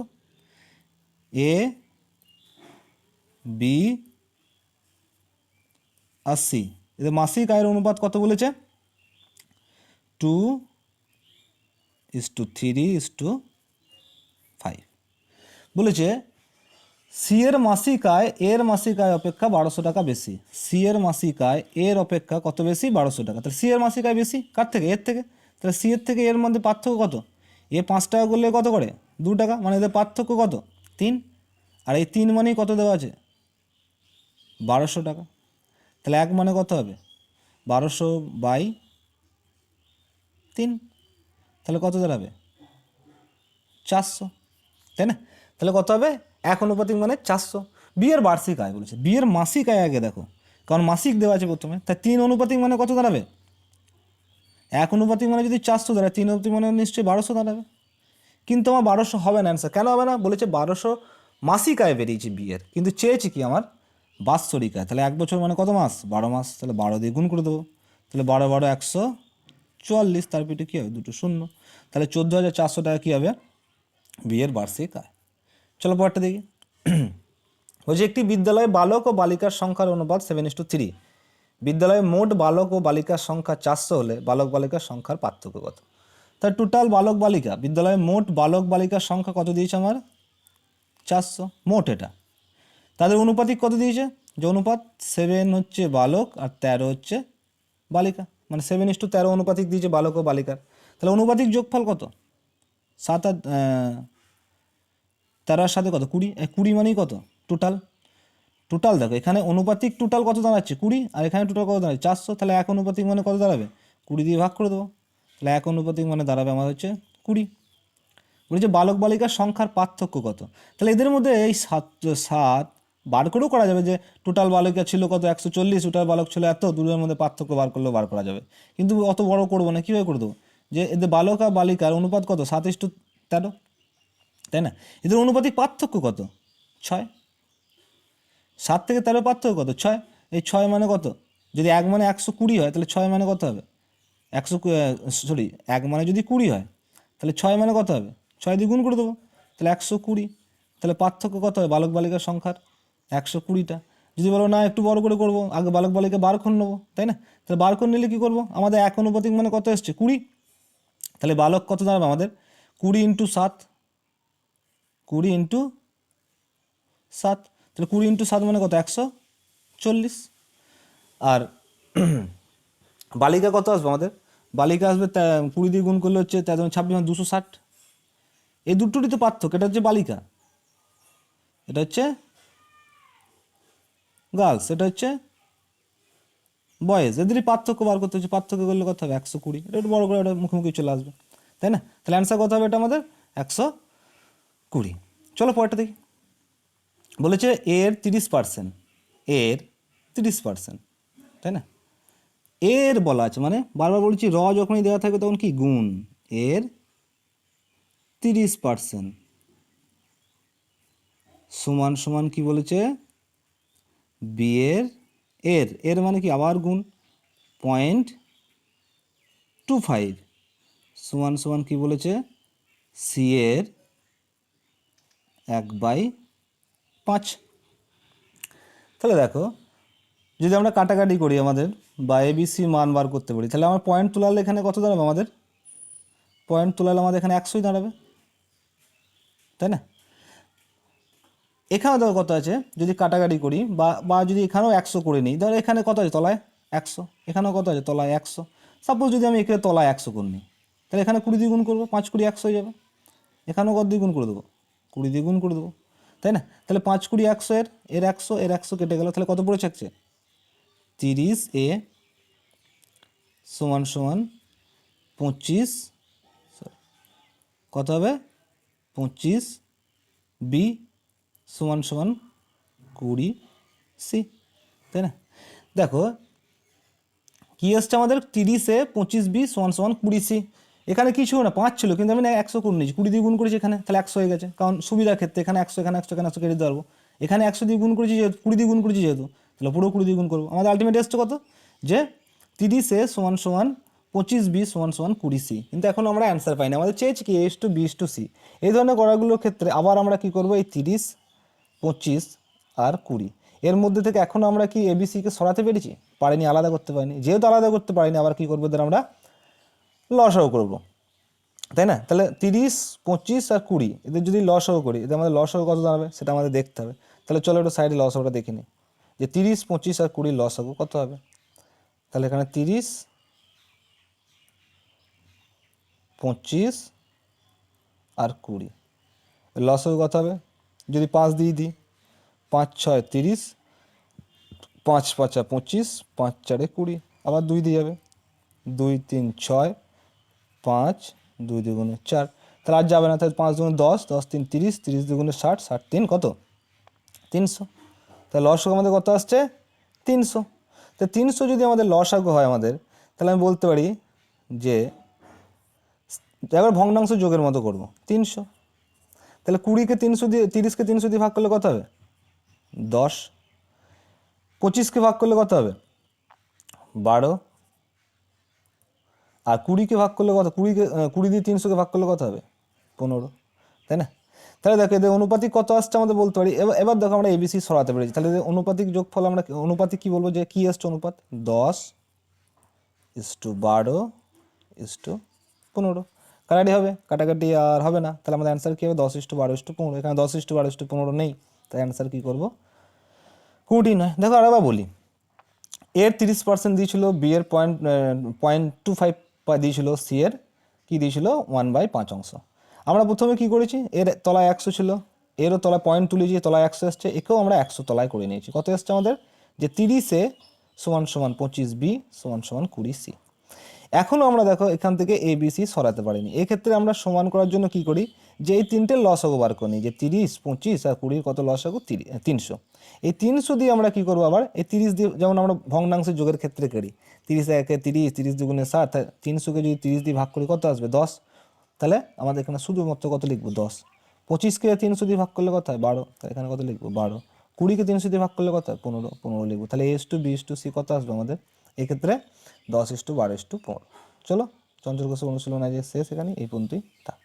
এ বি আর সি এদের মাসিক আয়ের অনুপাত কত বলেছে 2:3:5 বলেছে সি এর মাসিক আয় এর মাসিক আয় অপেক্ষা 1200 টাকা বেশি। সি এর মাসিক আয় এর অপেক্ষা কত বেশি 1200 টাকা। তাহলে সি এর মাসিক আয় বেশি কার থেকে এর থেকে। তাহলে সি এর থেকে এর মধ্যে পার্থক্য কত, এ 5 টাকা করলে কত করে 2 টাকা, মানে এদের পার্থক্য কত 3, আর এই 3 মানেই কত দেওয়া আছে 1200 টাকা। তাহলে এক মানে কত হবে 1200/3, তাহলে কত দাঁড়াবে 400, তাই না? তাহলে কত হবে এক অনুপাতিক মানে 400। বিয়ের বার্ষিক আয় বলেছে, বিয়ের মাসিক আয় আগে দেখো, কারণ মাসিক দেওয়া আছে প্রথমে। তাই 3 অনুপাতিক মানে কত দাঁড়াবে এক অনুপাতিক মানে যদি 400 দাঁড়ায় 3 অনুপাতিক মানে নিশ্চয়ই 1200 দাঁড়াবে। কিন্তু আমার 1200 হবে না অ্যান্সার, কেন হবে না বলেছে 1200 মাসিক আয় বেরিয়েছে বিয়ের, কিন্তু চেয়েছি কি আমার বাৎসরিক আয়। তাহলে 1 বছর মানে কত মাস 12 মাস, তাহলে 12 দিয়ে গুণ করে দেবো। তাহলে 12 12 144, তার পিঠে কী হবে 2 শূন্য, তাহলে 14,400 টাকা কী হবে বিয়ের বার্ষিক আয়। চলো পরেরটা দেখি। বলছে একটি বিদ্যালয়ে বালক ও বালিকার সংখ্যার অনুপাত 7:3। বিদ্যালয়ে মোট বালক ও বালিকার সংখ্যা 400 হলে বালক বালিকার সংখ্যার পার্থক্য কত। তাই টোটাল বালক বালিকা, বিদ্যালয়ে মোট বালক বালিকার সংখ্যা কত দিয়েছে আমার 400 মোট, এটা তাদের অনুপাতিক কত দিয়েছে, যে অনুপাত 7 হচ্ছে বালক আর 13 হচ্ছে বালিকা, মানে 7:13 অনুপাতিক দিয়েছে বালক ও বালিকার। তাহলে অনুপাতিক যোগফল কত 7 আর 13 সাথে কত 20, 20 মানেই কত টোটাল দেখো এখানে অনুপাতিক টোটাল কত দাঁড়াচ্ছে 20, আর এখানে টোটাল কত দাঁড়াচ্ছে 400। তাহলে এক অনুপাতিক মানে কত দাঁড়াবে 20 দিয়ে ভাগ করে দেবো, তাহলে এক অনুপাতিক মানে দাঁড়াবে আমার হচ্ছে 20। বলেছে বালক বালিকার সংখ্যার পার্থক্য কত। তাহলে এদের মধ্যে এই 7 বার করেও করা যাবে, যে টোটাল বালিকা ছিল কত 140, টোটাল বালক ছিল এত, দুটোর মধ্যে পার্থক্য বার করলেও বার করা যাবে, কিন্তু অত বড় করবো না। কীভাবে করে দেবো, যে এদের বালক আর বালিকার অনুপাত কত 7:13, তাই না? এদের অনুপাতিক পার্থক্য কত 6, 7 থেকে 13 পার্থক্য কত 6, এই 6 মানে কত, যদি 1 মানে 120 হয় তাহলে 6 মানে কত হবে 1 মানে যদি 20 হয় তাহলে 6 মানে কত হবে 6 দিয়ে গুণ করে দেবো, তাহলে 120। তাহলে পার্থক্য কত হবে বালক বালিকার সংখ্যার 120টা। যদি বলো না একটু বড় করে করবো, আগে বালক বালিকা বারক্ষণ নেবো, তাই না? তাহলে বারক্ষণ নিলে কী করবো, আমাদের এক অনুপাতিক মানে কত এসছে 20, তাহলে বালক কত দাঁড়াবে আমাদের 20 × 7, 20 × 7, তাহলে 20 × 7 মানে কত 140। আর বালিকা কত আসবে আমাদের, বালিকা আসবে 20 দিয়ে গুণ করলে হচ্ছে 26 260। এই দুটোরই তো পার্থক্য, এটা হচ্ছে বালিকা, এটা হচ্ছে গার্লস, এটা হচ্ছে বয়েজ, এদেরই পার্থক্য বার করতে হচ্ছে। পার্থক্য করলে কত হবে 120, এটা একটু বড় করে এটা মুখোমুখি চলে আসবে, তাই না? তাহলে অ্যান্সার কত হবে এটা আমাদের 120। চলো পরেরটা দেখি। বলেছে এর 30%, এর 30%, তাই না? এর বলা আছে মানে বারবার বলছি র যখনই দেওয়া থাকবে তখন কি গুণ, এর 30% সমান সমান কি বলেছে বিয়ের এর মানে কি আবার গুণ 0.25 সমান সমান কি বলেছে সি এর 1/5। তাহলে দেখো যদি আমরা কাটাকাটি করি আমাদের বা এবিসি মান বার করতে পারি, তাহলে আমার পয়েন্ট তোলালে এখানে কত দাঁড়াবে আমাদের পয়েন্ট তোলালে আমাদের এখানে 100 দাঁড়াবে, তাই না? এখানেও দেখো কত আছে, যদি কাটাকাটি করি বা যদি এখানেও 100 করে নিই, ধরো এখানে কত আছে তলায় 100, এখানেও কত আছে তলায় 100। সাপোজ যদি আমি এখানে তলায় 100 করে নিই, তাহলে এখানে 20 দিয়ে গুণ করবো, 5 20 100 হয়ে যাবে। এখানেও কত দিয়ে গুণ করে দেবো, 20 দিয়ে গুণ করে দেবো, তাই না? তাহলে 5 20 100, এর 100 এর 100 কেটে গেল, তাহলে কত পড়ে থাকছে 30A সমান সমান 25, কত হবে 25B সমান সমান 20C, তাই না? দেখো কী এসছে আমাদের 30A 25B সমান সমান 20C। এখানে কিছু না 5 ছিল, কিন্তু আমি না 100 করে নিয়েছি, 20 দিয়ে গুণ করেছি এখানে, তাহলে 100 হয়ে গেছে। কারণ সুবিধার ক্ষেত্রে এখানে 100 এখানে 100 এখানে 100 কেটে দিতে পারবো। এখানে 100 দিয়ে গুণ করেছি যেহেতু, 20 দিয়ে গুণ করেছি যেহেতু, তাহলে পুরো 20 দিয়ে গুণ করবো। আমাদের আলটিমেট এসছে কত, যে 30A সমান সমান 25B সমান সমান 20C। কিন্তু এখন আমরা অ্যান্সার পাইনি, আমাদের চেয়েছি কি A:B:C। এই ধরনের করাগুলোর ক্ষেত্রে আবার আমরা কি করবো, এই 30, 25 আর 20 এর মধ্যে থেকে এখন আমরা কি ABCকে সরাতে পেরেছি? পারিনি, আলাদা করতে পারিনি। যেহেতু আলাদা করতে পারিনি, আবার কি করবো, এদের আমরা লসাগু করব, তাই না? তাহলে 30, 25 আর 20 এদের যদি লসাগু করি, এদের আমাদের লসাগু কত দাঁড়াবে সেটা আমাদের দেখতে হবে। তাহলে চলো একটু সাইডে লসাগুটা দেখে নিই, যে 30, 25 আর 20 লসাগু কত হবে। তাহলে এখানে 30, 25 আর 20 লসাগু কত হবে, যদি 5 দিয়ে দিই, 5 6 30, 5 5 25, 5 4 20, আবার 2 দিয়ে যাবে, 2 3 6, 5 2 দুগুণে 4, তাহলে আর যাবে না, তাহলে 5 দুগুণে 10, 10 3 30, 30 দুগুণে 60, 60 3 কত 300। তাহলে লসাগু আমাদের কত আসছে 300। তো 300 যদি আমাদের লসাগু হয় আমাদের, তাহলে আমি বলতে পারি যে এবার ভগ্নাংশ যোগের মতো করব 300। তাহলে 20কে 300 দিয়ে, 30কে 300 দিয়ে ভাগ করলে কত হবে 10, 25কে ভাগ করলে কত হবে 12, আর 20কে ভাগ করলে কত, 20 দিয়ে 300কে ভাগ করলে কত হবে 15, তাই না? তাহলে দেখো এদের অনুপাতিক কত আসছে আমাদের বলতে পারি। এবার দেখো আমরা ABC সরাতে পেরেছি, তাহলে এদের অনুপাতিক যোগফল আমরা অনুপাতিক কি বলবো, যে কি আসছে অনুপাত 10:12:15, কাটাকাটি হবে, কাটাকাটি আর হবে না, তাহলে আমাদের অ্যান্সার কী হবে 10:12:15। এখানে 10:12:15 নেই, তাই অ্যান্সার কী করবো 20 নয়। দেখো আর আবার বলি, এর 30% দিয়েছিল, বি এর 0.25 দিয়েছিল, সি এর কী দিয়েছিল 1/5 অংশ। আমরা প্রথমে কি করেছি, এর তলায় 100 ছিল, এরও তলায় পয়েন্ট তুলেছি, তলায় 100 এসছে, একেও আমরা 100 তলায় করে নিয়েছি। কত এসছে আমাদের, যে 30A সমান সমান 25B সমান সমান 20C। এখনও আমরা দেখো এখান থেকে ABC সরাতে পারিনি। এক্ষেত্রে আমরা সমান করার জন্য কি করি, যে এই তিনটে লসাগু বার করে নিই, যে 30, 25 আর 20 কত লসাগু 300। এই 300 দিয়ে আমরা কি করবো, আবার এই 30 দিয়ে যেমন আমরা ভগ্নাংশের যোগের ক্ষেত্রে করি, 30 একে 30, 30 দুগুণে 7, 300কে যদি 30 দিয়ে ভাগ করি কত আসবে 10। তাহলে আমাদের এখানে শুধুমাত্র কত লিখবো 10। 25কে 300 দিয়ে ভাগ করলে কত হয় 12, তাহলে এখানে কত লিখবো 12। 20কে 300 দিয়ে ভাগ করলে কত হয় 15, 15 লিখবো। তাহলে A:B:C কত আসবে আমাদের এক্ষেত্রে 10:12:15। চলো চঞ্চল কোষের অনুশীলন আজ শেষ, এখানে এই পর্যন্তই থাক।